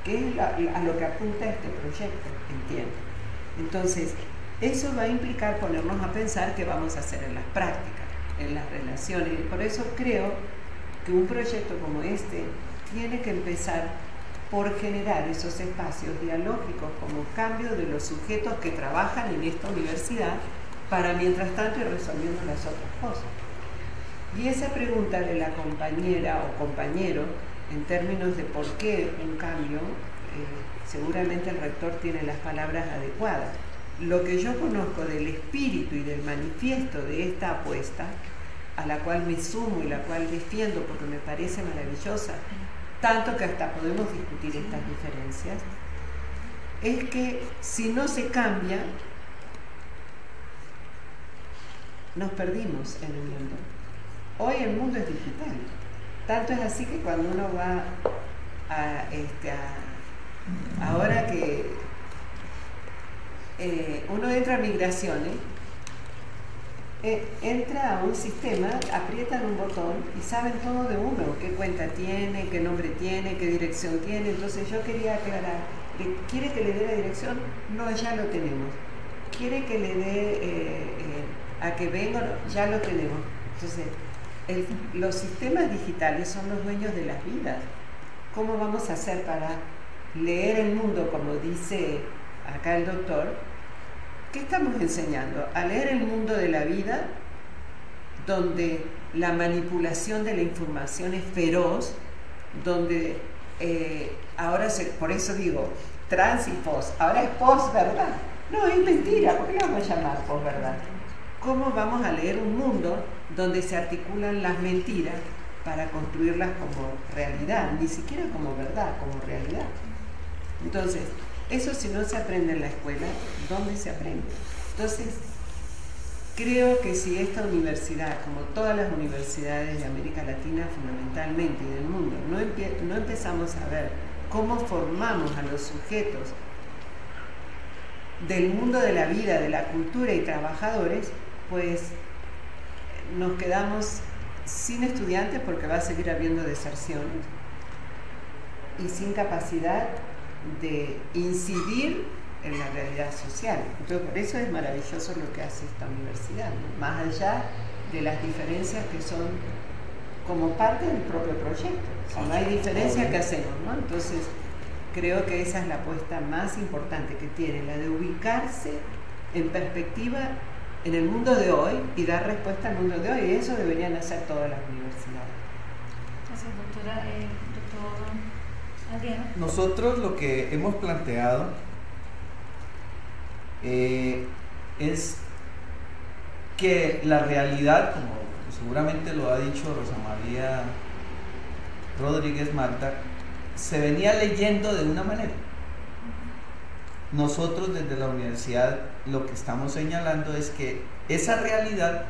que es a lo que apunta este proyecto, entiendo. Entonces, eso va a implicar ponernos a pensar qué vamos a hacer en las prácticas, en las relaciones. Por eso creo que un proyecto como este tiene que empezar por generar esos espacios dialógicos como cambio de los sujetos que trabajan en esta universidad para mientras tanto ir resolviendo las otras cosas. Y esa pregunta de la compañera o compañero, en términos de por qué un cambio, seguramente el rector tiene las palabras adecuadas. Lo que yo conozco del espíritu y del manifiesto de esta apuesta, a la cual me sumo y la cual defiendo porque me parece maravillosa, tanto que hasta podemos discutir estas diferencias, es que si no se cambia, nos perdimos en el mundo. Hoy el mundo es digital. Tanto es así que cuando uno va ahora que uno entra a migraciones, entra a un sistema, aprietan un botón y saben todo de uno, qué cuenta tiene, qué nombre tiene, qué dirección tiene. Entonces yo quería aclarar, ¿quiere que le dé la dirección? No, ya lo tenemos. ¿Quiere que le dé a que venga? No, ya lo tenemos. Entonces, los sistemas digitales son los dueños de las vidas. ¿Cómo vamos a hacer para leer el mundo, como dice acá el doctor? ¿Qué estamos enseñando? A leer el mundo de la vida, donde la manipulación de la información es feroz, donde ahora, por eso digo, trans y post, ahora es post-verdad. No, es mentira, ¿por qué le vamos a llamar post-verdad? ¿Cómo vamos a leer un mundo donde se articulan las mentiras para construirlas como realidad, ni siquiera como verdad, como realidad? Entonces, eso si no se aprende en la escuela, ¿dónde se aprende? Entonces, creo que si esta universidad, como todas las universidades de América Latina fundamentalmente y del mundo, no empezamos a ver cómo formamos a los sujetos del mundo de la vida, de la cultura y trabajadores, pues nos quedamos sin estudiantes porque va a seguir habiendo deserciones y sin capacidad de incidir en la realidad social. Entonces, por eso es maravilloso lo que hace esta universidad, ¿no? Más allá de las diferencias que son como parte del propio proyecto. Si no hay diferencias, ¿qué hacemos, no? Entonces, creo que esa es la apuesta más importante que tiene, la de ubicarse en perspectiva en el mundo de hoy y dar respuesta al mundo de hoy. Y eso deberían hacer todas las universidades. Gracias, doctora. Doctor Adriano. Nosotros lo que hemos planteado es que la realidad, como seguramente lo ha dicho Rosa María Rodríguez Malta, se venía leyendo de una manera. Nosotros desde la universidad lo que estamos señalando es que esa realidad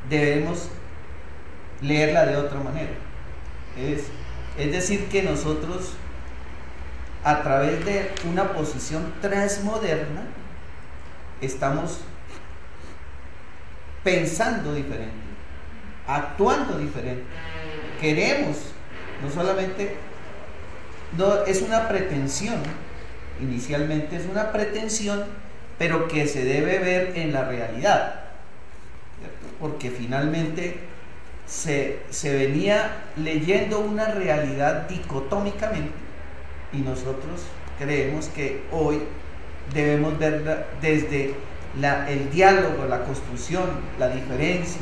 debemos leerla de otra manera. Es decir, que nosotros, a través de una posición transmoderna, estamos pensando diferente, actuando diferente. Queremos, no solamente, no es una pretensión, inicialmente es una pretensión, pero que se debe ver en la realidad, ¿cierto? Porque finalmente se venía leyendo una realidad dicotómicamente y nosotros creemos que hoy debemos verla desde el diálogo, la construcción, la diferencia,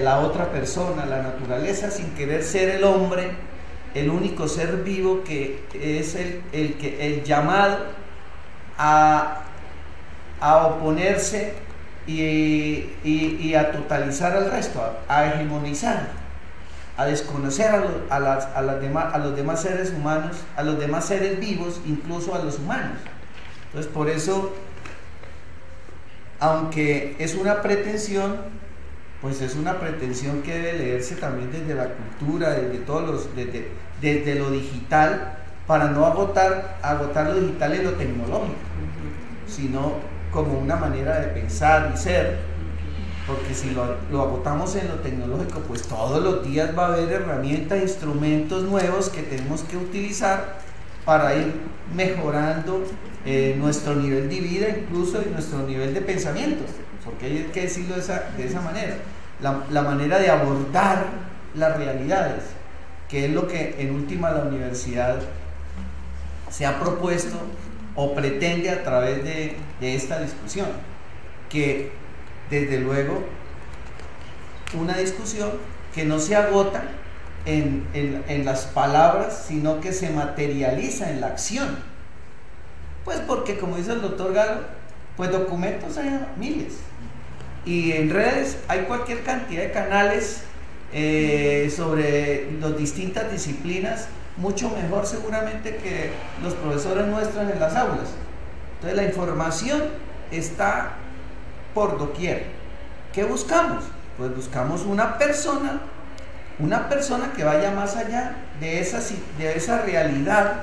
la otra persona, la naturaleza, sin querer ser el hombre, el único ser vivo que es el llamado a oponerse y a totalizar al resto, a hegemonizar, a desconocer a los demás seres humanos, a los demás seres vivos, incluso a los humanos. Entonces, por eso, aunque es una pretensión, pues es una pretensión que debe leerse también desde la cultura, desde lo digital, para no agotar lo digital en lo tecnológico, sino como una manera de pensar y ser, porque si lo agotamos en lo tecnológico, pues todos los días va a haber herramientas, instrumentos nuevos que tenemos que utilizar para ir mejorando nuestro nivel de vida, incluso nuestro nivel de pensamiento, porque hay que decirlo de esa manera, la manera de abordar las realidades, que es lo que en última la universidad se ha propuesto o pretende a través de esta discusión, que desde luego una discusión que no se agota en las palabras, sino que se materializa en la acción. Pues porque, como dice el doctor Galo, pues documentos hay miles, y en redes hay cualquier cantidad de canales sobre las distintas disciplinas, mucho mejor seguramente que los profesores muestran en las aulas. Entonces la información está por doquier. ¿Qué buscamos? Pues buscamos una persona que vaya más allá de esa realidad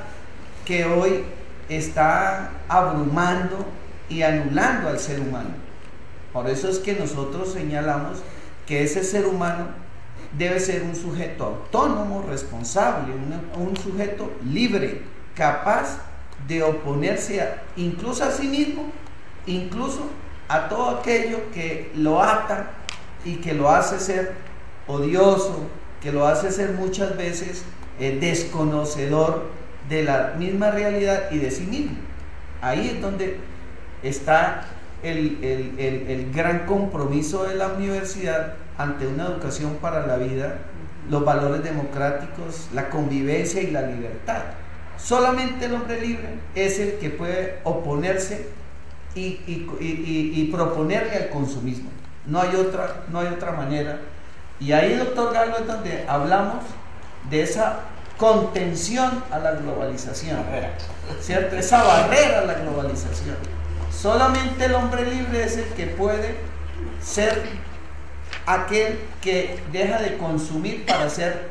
que hoy está abrumando y anulando al ser humano. Por eso es que nosotros señalamos que ese ser humano debe ser un sujeto autónomo, responsable, un sujeto libre, capaz de oponerse incluso a sí mismo, incluso a todo aquello que lo ata y que lo hace ser odioso, que lo hace ser muchas veces desconocedor de la misma realidad y de sí mismo. Ahí es donde está el gran compromiso de la universidad ante una educación para la vida, los valores democráticos, la convivencia y la libertad. Solamente el hombre libre es el que puede oponerse y proponerle al consumismo. No hay otra manera. Y ahí, doctor Galo, es donde hablamos de esa contención a la globalización, ¿cierto? Esa barrera a la globalización. Solamente el hombre libre es el que puede ser aquel que deja de consumir para ser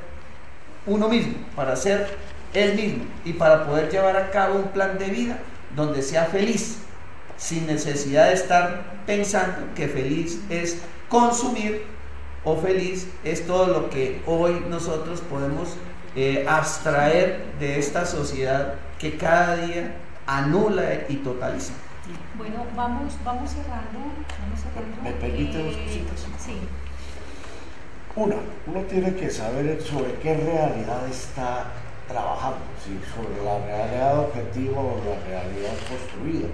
uno mismo, para ser él mismo, y para poder llevar a cabo un plan de vida donde sea feliz, sin necesidad de estar pensando que feliz es consumir o feliz es todo lo que hoy nosotros podemos abstraer de esta sociedad que cada día anula y totaliza. Bueno, vamos cerrando. ¿Me permite dos cositas? Sí. Uno tiene que saber sobre qué realidad está trabajando, ¿sí? Sobre la realidad objetiva o la realidad construida.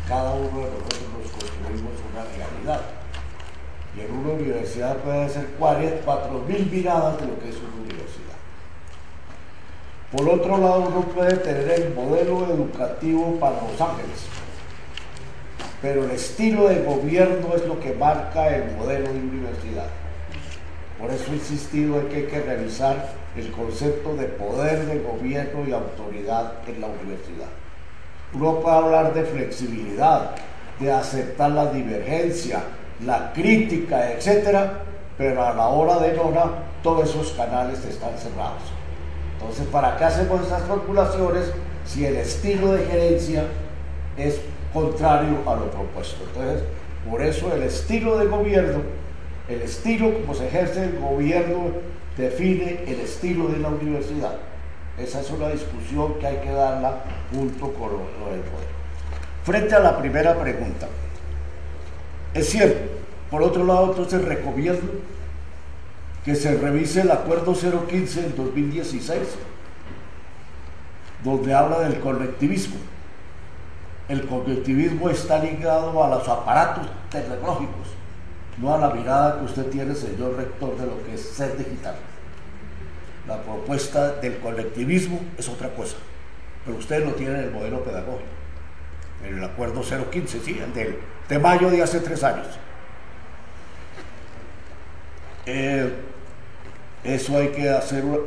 Cada uno de nosotros nos construimos una realidad. Y en una universidad puede ser 4.000 miradas de lo que es una universidad. Por otro lado, uno puede tener el modelo educativo para Los Ángeles, pero el estilo de gobierno es lo que marca el modelo de universidad. Por eso he insistido en que hay que revisar el concepto de poder de gobierno y autoridad en la universidad. Uno puede hablar de flexibilidad, de aceptar la divergencia, la crítica, etcétera, pero a la hora de nona todos esos canales están cerrados. Entonces, ¿para qué hacemos estas formulaciones si el estilo de gerencia es contrario a lo propuesto? Entonces, por eso el estilo de gobierno, el estilo como se ejerce el gobierno, define el estilo de la universidad. Esa es una discusión que hay que darla junto con lo del poder. Frente a la primera pregunta, es cierto. Por otro lado, entonces recomiendo que se revise el Acuerdo 015 del 2016, donde habla del colectivismo. El colectivismo está ligado a los aparatos tecnológicos, no a la mirada que usted tiene, señor rector, de lo que es ser digital. La propuesta del colectivismo es otra cosa, pero ustedes lo tienen en el modelo pedagógico, en el Acuerdo 015, sí, el de mayo de hace 3 años. Eso hay que hacerlo.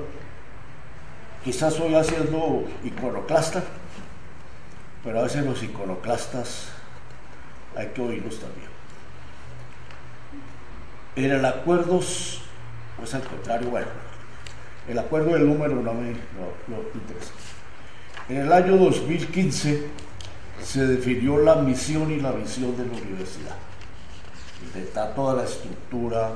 Quizás estoy haciendo iconoclasta, pero a veces los iconoclastas hay que oírlos también. En el acuerdo, pues al contrario, bueno, el acuerdo del número no me interesa. En el año 2015 se definió la misión y la visión de la universidad. Está toda la estructura.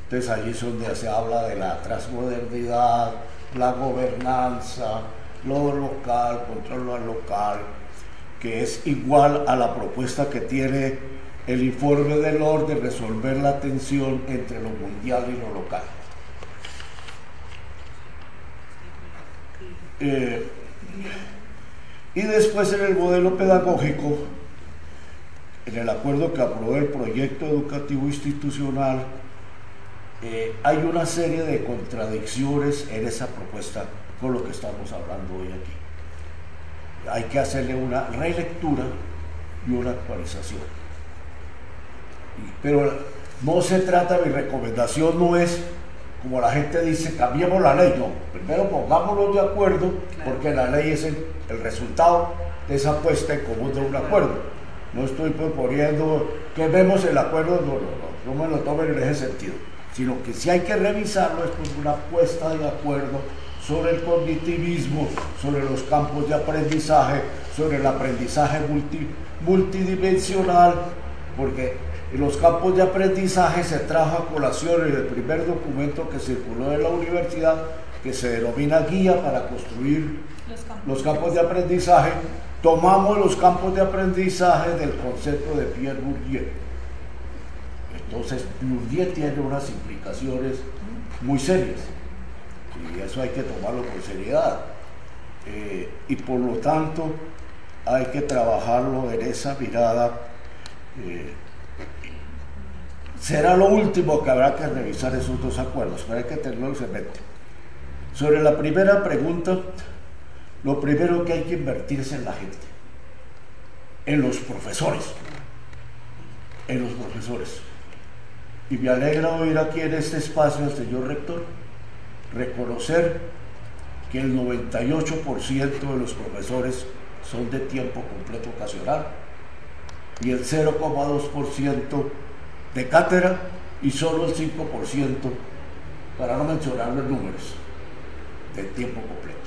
Entonces allí es donde se habla de la transmodernidad, la gobernanza, lo local, control local, que es igual a la propuesta que tiene el informe del orden, resolver la tensión entre lo mundial y lo local. Y después en el modelo pedagógico, en el acuerdo que aprobó el proyecto educativo institucional, hay una serie de contradicciones en esa propuesta con lo que estamos hablando hoy aquí. Hay que hacerle una relectura y una actualización. Pero no se trata, mi recomendación no es, como la gente dice, cambiemos la ley. No, primero pongámonos de acuerdo, porque la ley es el resultado de esa puesta en común de un acuerdo. No estoy proponiendo que vemos el acuerdo, no me lo tomen en ese sentido, sino que si hay que revisarlo es por una puesta de acuerdo sobre el cognitivismo, sobre los campos de aprendizaje, sobre el aprendizaje multidimensional, porque en los campos de aprendizaje se trajo a colación en el primer documento que circuló en la universidad, que se denomina Guía para construir los campos de aprendizaje. Tomamos los campos de aprendizaje del concepto de Pierre Bourdieu. Entonces, Bourdieu tiene unas implicaciones muy serias y eso hay que tomarlo con seriedad. Y por lo tanto, hay que trabajarlo en esa mirada. Será lo último que habrá que revisar esos dos acuerdos, pero hay que tenerlos en mente. Sobre la primera pregunta, lo primero que hay que invertir es en la gente, en los profesores, Y me alegra oír aquí en este espacio al señor rector reconocer que el 98% de los profesores son de tiempo completo ocasional y el 0,2% de cátedra y solo el 5%, para no mencionar los números, de tiempo completo.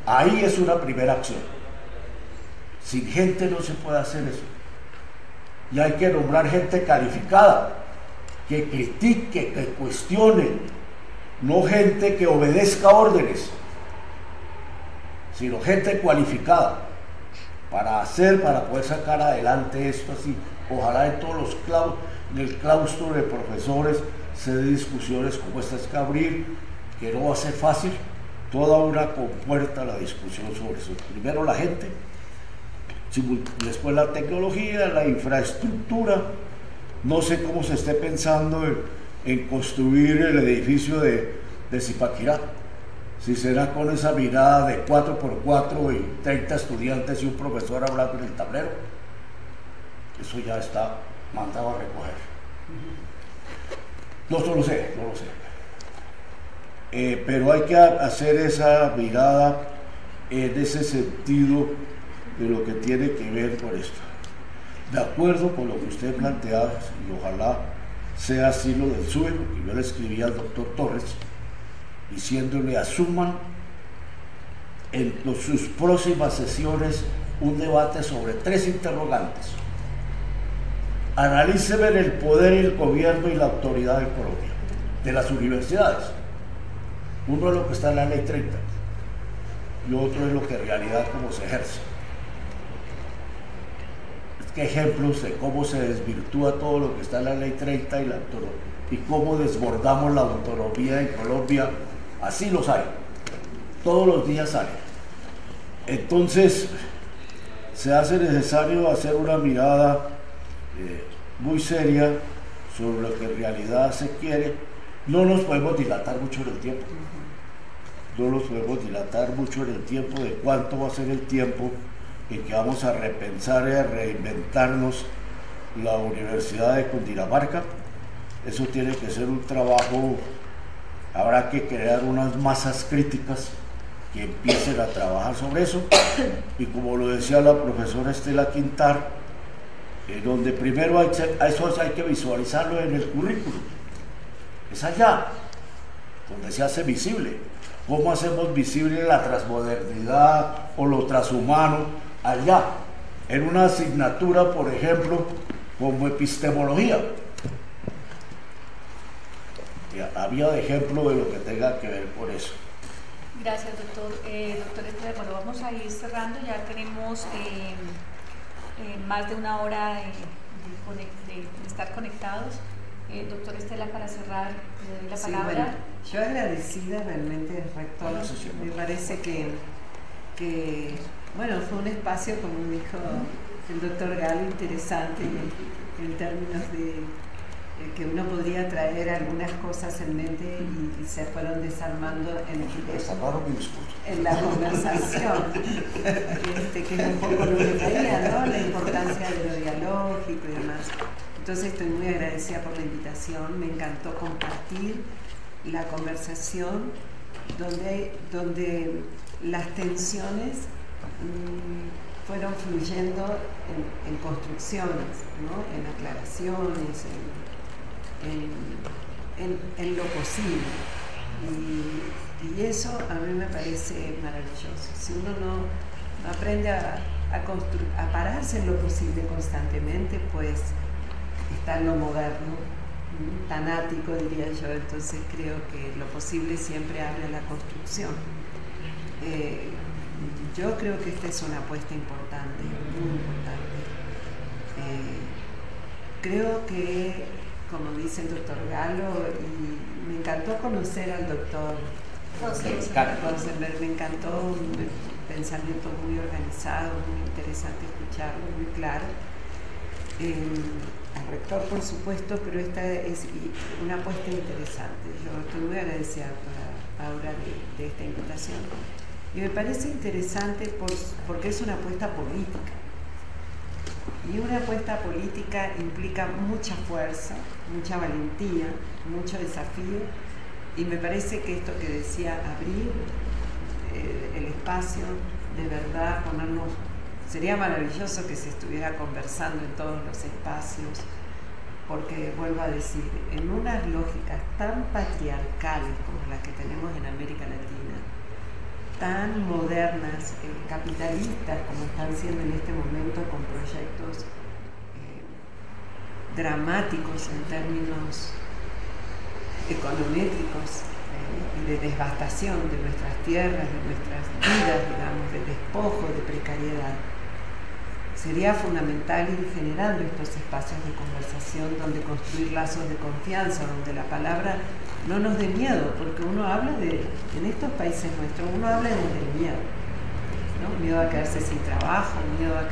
Ahí es una primera acción. Sin gente no se puede hacer eso. Y hay que nombrar gente calificada, que critique, que cuestione, no gente que obedezca órdenes, sino gente cualificada para poder sacar adelante esto así. Ojalá en todos los en el claustro de profesores se den discusiones como estas que abrir, que no va a ser fácil, toda una compuerta la discusión sobre eso. Primero la gente, después la tecnología, la infraestructura. No sé cómo se esté pensando en construir el edificio de Zipaquirá, si será con esa mirada de 4x4 y 30 estudiantes y un profesor hablando en el tablero. Eso ya está mandado a recoger. No lo sé. Pero hay que hacer esa mirada en ese sentido de lo que tiene que ver con esto. De acuerdo con lo que usted planteaba, y ojalá sea así lo del SUE, porque yo le escribí al doctor Torres diciéndole: asuman en sus próximas sesiones un debate sobre 3 interrogantes. Analíceme el poder y el gobierno y la autoridad en Colombia, de las universidades. Uno es lo que está en la ley 30 y otro es lo que en realidad cómo se ejerce. ¿Qué ejemplos de cómo se desvirtúa todo lo que está en la ley 30 y cómo desbordamos la autonomía en Colombia? Así los hay, todos los días hay. Entonces se hace necesario hacer una mirada muy seria sobre lo que en realidad se quiere. No nos podemos dilatar mucho en el tiempo, de cuánto va a ser el tiempo en que vamos a repensar y a reinventarnos la Universidad de Cundinamarca. Eso tiene que ser un trabajo. Habrá que crear unas masas críticas que empiecen a trabajar sobre eso, y como lo decía la profesora Estela Quintar, donde primero eso hay que visualizarlo en el currículum. Es allá donde se hace visible. ¿Cómo hacemos visible la transmodernidad o lo transhumano? Allá, en una asignatura, por ejemplo, como epistemología. Había de ejemplo de lo que tenga que ver con eso. Gracias, doctor. Doctor Estela, bueno, vamos a ir cerrando, ya tenemos más de una hora de estar conectados. Doctor Estela, para cerrar, le doy la palabra. Bueno, yo agradecida realmente, rector. Me parece que bueno, fue un espacio, como dijo el doctor Galo, interesante en términos que uno podría traer algunas cosas en mente y se fueron desarmando en la conversación, que es un poco lo que traía, ¿no? La importancia de lo dialógico y demás. Entonces estoy muy agradecida por la invitación, me encantó compartir la conversación donde las tensiones fueron fluyendo en construcciones, ¿no? En aclaraciones, en lo posible. Y eso a mí me parece maravilloso. Si uno no aprende a pararse en lo posible constantemente, pues está en lo moderno, tanático diría yo. Entonces creo que lo posible siempre abre a la construcción. Yo creo que esta es una apuesta importante, muy importante. Creo que, como dice el doctor Galo, y me encantó conocer al doctor Rosenberg, me encantó un pensamiento muy organizado, muy interesante escucharlo, muy claro. Al rector, por supuesto, pero esta es una apuesta interesante. Yo estoy muy agradecida ahora de esta invitación. Y me parece interesante porque es una apuesta política. Y una apuesta política implica mucha fuerza, mucha valentía, mucho desafío. Y me parece que esto que decía, abrir el espacio, de verdad ponernos... Sería maravilloso que se estuviera conversando en todos los espacios, porque, vuelvo a decir, en unas lógicas tan patriarcales como las que tenemos en América Latina, tan modernas, capitalistas como están siendo en este momento, con proyectos dramáticos en términos econométricos y de devastación de nuestras tierras, de nuestras vidas, digamos, de despojo, de precariedad. Sería fundamental ir generando estos espacios de conversación donde construir lazos de confianza, donde la palabra no nos dé miedo, porque uno habla en estos países nuestros, uno habla desde el miedo, ¿no? Miedo a quedarse sin trabajo, miedo a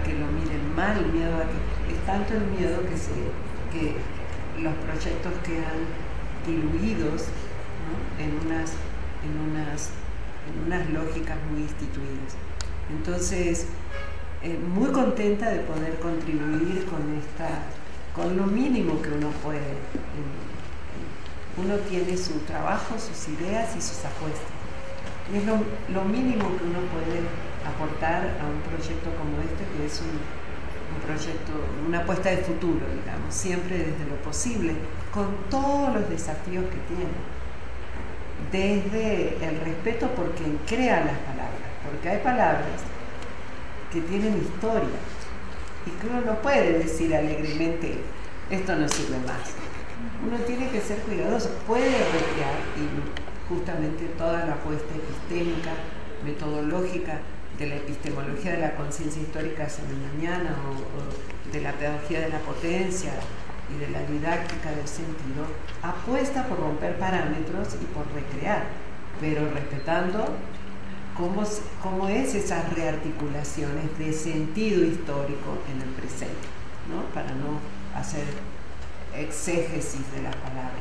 que lo miren mal, miedo a que... Es tanto el miedo que los proyectos quedan diluidos, ¿no? en unas lógicas muy instituidas. Entonces, muy contenta de poder contribuir con lo mínimo que uno puede. Uno tiene su trabajo, sus ideas y sus apuestas. Y es lo mínimo que uno puede aportar a un proyecto como este, que es un proyecto, una apuesta de futuro, digamos, siempre desde lo posible, con todos los desafíos que tiene. Desde el respeto por quien crea las palabras, porque hay palabras que tienen historia y que uno no puede decir alegremente esto no sirve más. Uno tiene que ser cuidadoso, puede recrear, y justamente toda la apuesta epistémica, metodológica de la epistemología de la conciencia histórica hacia mañana, o de la pedagogía de la potencia y de la didáctica del sentido, apuesta por romper parámetros y por recrear, pero respetando cómo es esas rearticulaciones de sentido histórico en el presente, ¿no? Para no hacer exégesis de las palabras,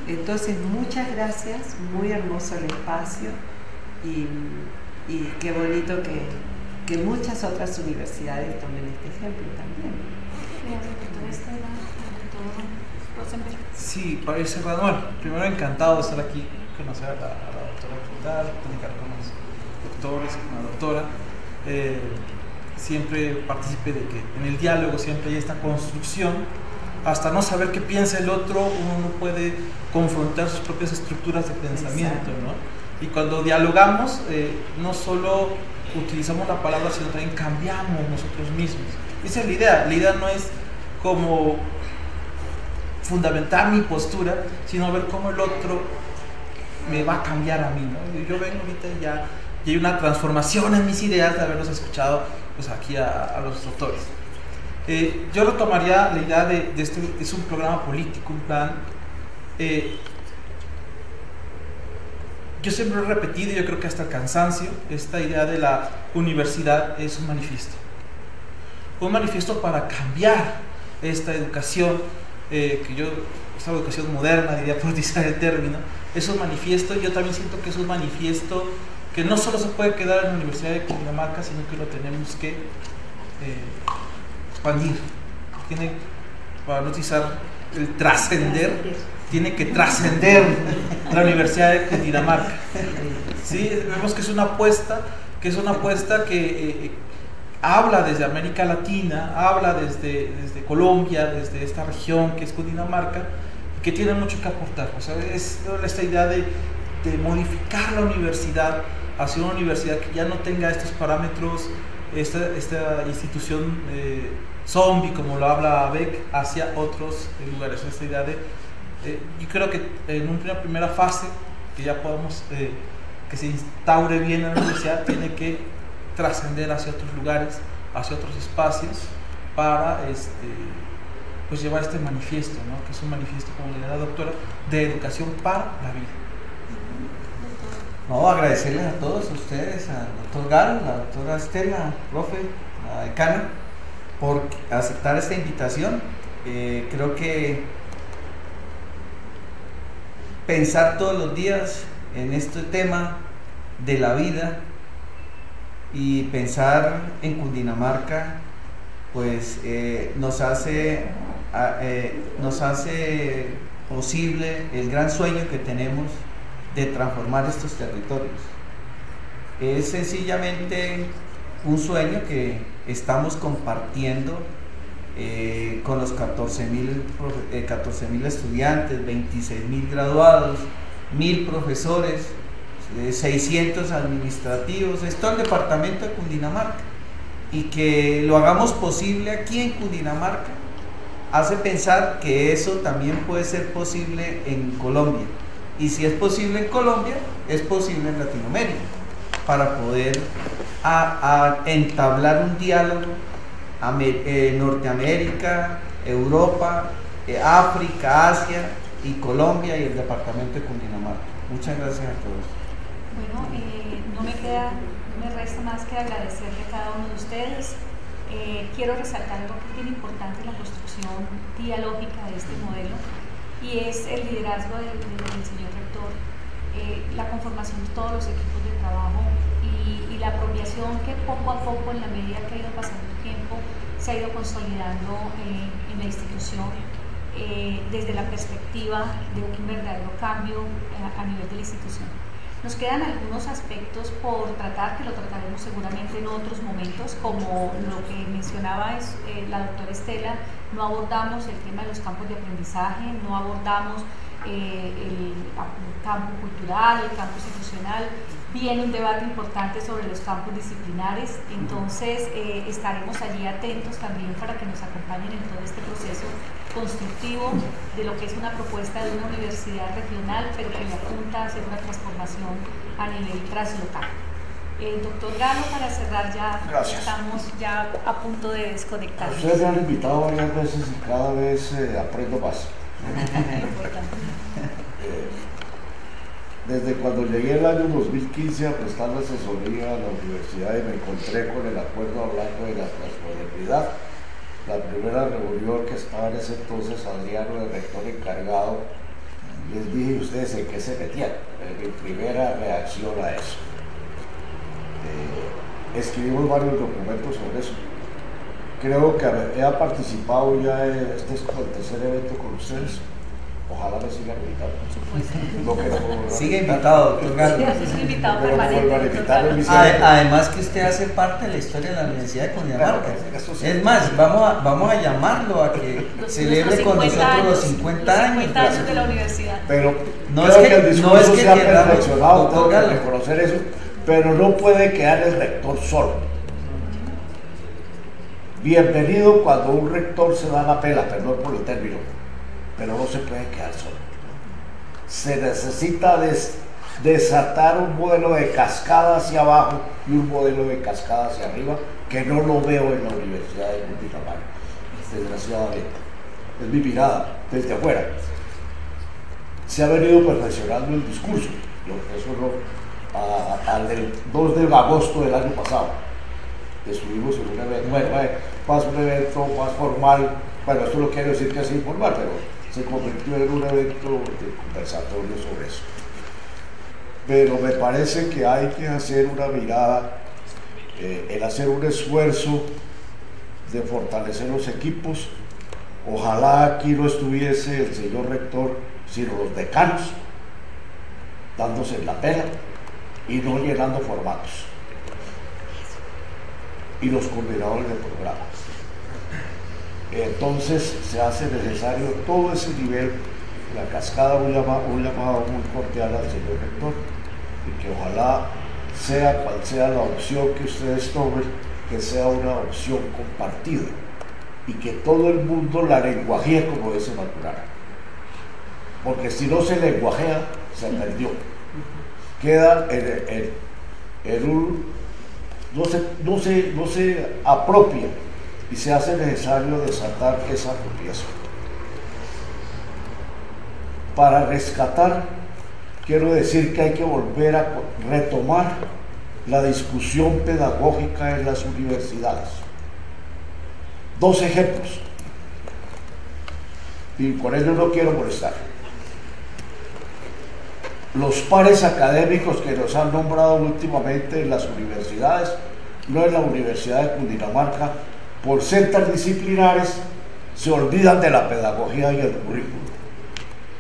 ¿no? Entonces, muchas gracias, muy hermoso el espacio y qué bonito que muchas otras universidades tomen este ejemplo también. Sí, para ir cerrando, bueno, primero encantado de estar aquí, conocer a la doctora Quintal, platicar con los doctores, con la doctora. Siempre participe de que en el diálogo siempre hay esta construcción. Hasta no saber qué piensa el otro, uno no puede confrontar sus propias estructuras de pensamiento, ¿no? Y cuando dialogamos, no solo utilizamos la palabra, sino también cambiamos nosotros mismos. Esa es la idea. La idea no es como fundamentar mi postura, sino ver cómo el otro me va a cambiar a mí, ¿no? Yo vengo ahorita y ya hay una transformación en mis ideas de haberlos escuchado pues aquí a los doctores. Yo retomaría la idea de este es un programa político, un plan. Yo siempre lo he repetido, y yo creo que hasta el cansancio, esta idea de la universidad es un manifiesto para cambiar esta educación que yo, esta educación moderna, diría por utilizar el término, es un manifiesto. Yo también siento que es un manifiesto que no solo se puede quedar en la Universidad de Cundinamarca, sino que lo tenemos que expandir. Tiene, para no utilizar el trascender, tiene que trascender la Universidad de Cundinamarca. ¿Sí? Vemos que es una apuesta que habla desde América Latina, habla desde Colombia, desde esta región que es Cundinamarca, que tiene mucho que aportar. O sea, es esta idea de modificar la universidad hacia una universidad que ya no tenga estos parámetros, esta institución zombie, como lo habla Beck, hacia otros lugares. Esta idea de, yo creo que en una primera fase, que ya podamos, que se instaure bien en la universidad, tiene que trascender hacia otros lugares, hacia otros espacios, para pues llevar este manifiesto, ¿no? Que es un manifiesto, como le da la doctora, de educación para la vida. No, agradecerles a todos ustedes, al doctor Galo, a la doctora Estela, profe, a la decana, por aceptar esta invitación. Creo que pensar todos los días en este tema de la vida y pensar en Cundinamarca, pues nos hace posible el gran sueño que tenemos de transformar estos territorios. Es sencillamente un sueño que estamos compartiendo con los 14.000 estudiantes, 26.000 graduados, 1.000 profesores, 600 administrativos, es todo el departamento de Cundinamarca, y que lo hagamos posible aquí en Cundinamarca hace pensar que eso también puede ser posible en Colombia, y si es posible en Colombia, es posible en Latinoamérica, para poder entablar un diálogo Norteamérica, Europa, África, Asia y Colombia y el departamento de Cundinamarca. Muchas gracias a todos. Bueno, no me resta más que agradecerle a cada uno de ustedes. Quiero resaltar algo que es bien importante en la construcción dialógica de este modelo, y es el liderazgo del señor rector, la conformación de todos los equipos de trabajo y la apropiación que poco a poco, en la medida que ha ido pasando el tiempo, se ha ido consolidando en la institución, desde la perspectiva de un verdadero cambio a nivel de la institución. Nos quedan algunos aspectos por tratar, que lo trataremos seguramente en otros momentos, como lo que mencionaba la doctora Estela. No abordamos el tema de los campos de aprendizaje, no abordamos el campo cultural, el campo institucional. Viene un debate importante sobre los campos disciplinares, entonces estaremos allí atentos también para que nos acompañen en todo este proceso constructivo de lo que es una propuesta de una universidad regional, pero que le apunta a hacer una transformación a nivel translocal. Doctor Galo, para cerrar ya, estamos ya a punto de desconectar. Ustedes me han invitado varias veces y cada vez aprendo más. Desde cuando llegué el año 2015 a prestar la asesoría a la universidad y me encontré con el acuerdo hablando de la transmodernidad, la primera reunión que estaba en ese entonces Adriano, el rector encargado, les dije, ¿ustedes en qué se metían? Mi primera reacción a eso. Escribimos varios documentos sobre eso. Creo que he participado ya, este es el tercer evento con ustedes. Ojalá me sigan invitando. Sigue invitado, doctor Galo. Sigue invitado permanente. Además que usted hace parte de la historia de la Universidad de Cundinamarca. Es más, vamos a llamarlo a que celebre con nosotros los 50 años de la universidad. Pero no es que el discurso se ha perfeccionado, tengo que reconocer eso, pero no puede quedar el rector solo. Bienvenido cuando un rector se da la pela, perdón por el término, pero no se puede quedar solo. Se necesita desatar un modelo de cascada hacia abajo y un modelo de cascada hacia arriba, que no lo veo en la Universidad de Cundinamarca, desgraciadamente. Es mi mirada desde afuera. Se ha venido perfeccionando el discurso, eso al 2 de agosto del año pasado. Estuvimos en un evento, más un evento más formal, Bueno, esto no quiere decir que es informal, pero se convirtió en un evento de conversatorio sobre eso. Pero me parece que hay que hacer una mirada, el hacer un esfuerzo de fortalecer los equipos. Ojalá aquí no estuviese el señor rector, sino los decanos, dándose en la pela y no llenando formatos. Y los coordinadores de programas. Entonces se hace necesario todo ese nivel, la cascada, un llamado muy cordial al señor rector, y que ojalá, sea cual sea la opción que ustedes tomen, que sea una opción compartida y que todo el mundo la lenguajee como dice Maturana, porque si no se lenguajea, se perdió, queda en un, no se apropia, y se hace necesario desatar esa apropiación. Para rescatar, quiero decir que hay que volver a retomar la discusión pedagógica en las universidades. Dos ejemplos, y con ello no quiero molestar. Los pares académicos que nos han nombrado últimamente en las universidades, no en la Universidad de Cundinamarca, por ser tan disciplinares, se olvidan de la pedagogía y el currículum.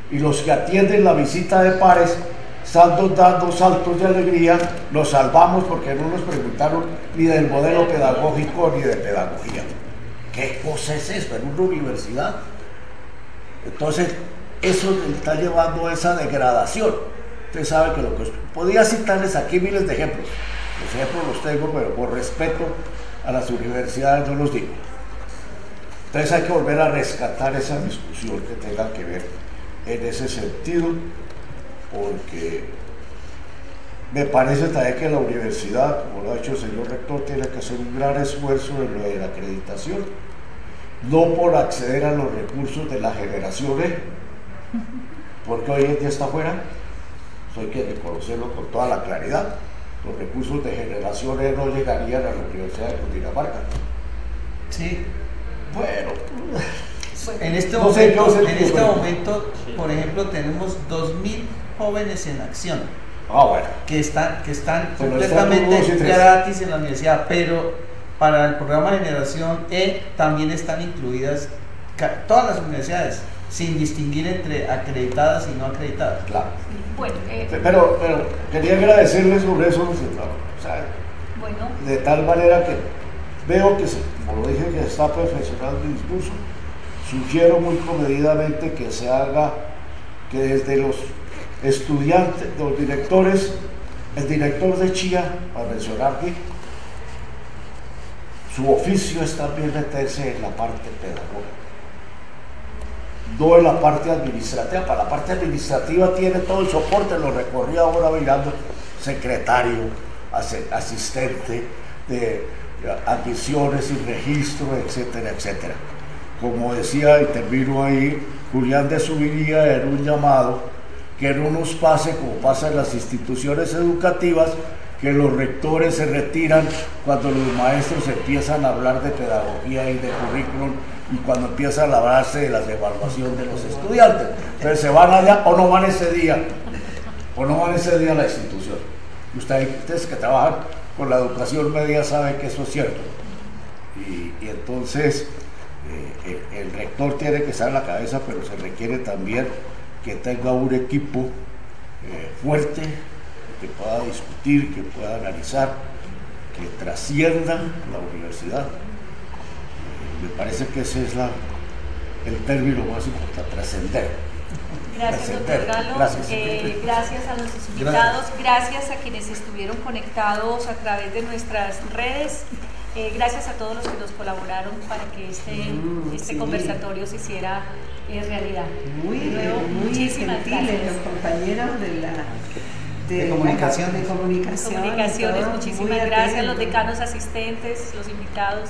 Y los que atienden la visita de pares están dando saltos de alegría, nos salvamos porque no nos preguntaron ni del modelo pedagógico ni de pedagogía. ¿Qué cosa es esto en una universidad? Entonces, eso está llevando a esa degradación. Usted sabe que lo que podía citarles aquí miles de ejemplos. Los ejemplos los tengo, pero por respeto a las universidades no los digo. Entonces hay que volver a rescatar esa discusión que tenga que ver en ese sentido, porque me parece también que la universidad, como lo ha hecho el señor rector, tiene que hacer un gran esfuerzo en lo de la acreditación, no por acceder a los recursos de la generación E, porque hoy en día está fuera, eso hay que reconocerlo con toda la claridad. Los recursos de generación E no llegarían a la Universidad de Cundinamarca. Sí. Bueno, en este no sé, momento, por ejemplo, tenemos 2000 jóvenes en acción. Bueno. Que están Pero completamente están gratis en la universidad, pero para el programa de Generación E también están incluidas todas las universidades, sin distinguir entre acreditadas y no acreditadas. Claro. Bueno, pero quería agradecerles sobre eso, o sea, bueno, de tal manera que veo que, como lo dije, que está perfeccionando el discurso. Sugiero muy comedidamente que se haga, que desde los estudiantes, los directores, el director de Chía, para mencionar aquí, su oficio es también meterse en la parte pedagógica, no en la parte administrativa. Para la parte administrativa tiene todo el soporte, lo recorrí ahora mirando, secretario, asistente de admisiones y registro, etcétera, etcétera. Como decía, y termino ahí, Julián de Subiría era un llamado que no nos pase como pasa en las instituciones educativas, que los rectores se retiran cuando los maestros empiezan a hablar de pedagogía y de currículum, y cuando empiezan a hablarse de la evaluación de los estudiantes. Entonces se van allá o no van ese día, a la institución. Ustedes que trabajan con la educación media saben que eso es cierto. Y entonces el rector tiene que estar en la cabeza, pero se requiere también que tenga un equipo fuerte, que pueda discutir, que pueda analizar, que trascienda la universidad. Me parece que ese es el término más importante, trascender. Gracias, doctor Galo. Gracias. Gracias a nuestros invitados, gracias a quienes estuvieron conectados a través de nuestras redes. Gracias a todos los que nos colaboraron para que este conversatorio se hiciera realidad. Muy muchísimas gentiles gracias. los compañeros de comunicaciones. comunicaciones, Muchísimas gracias, los decanos asistentes, los invitados.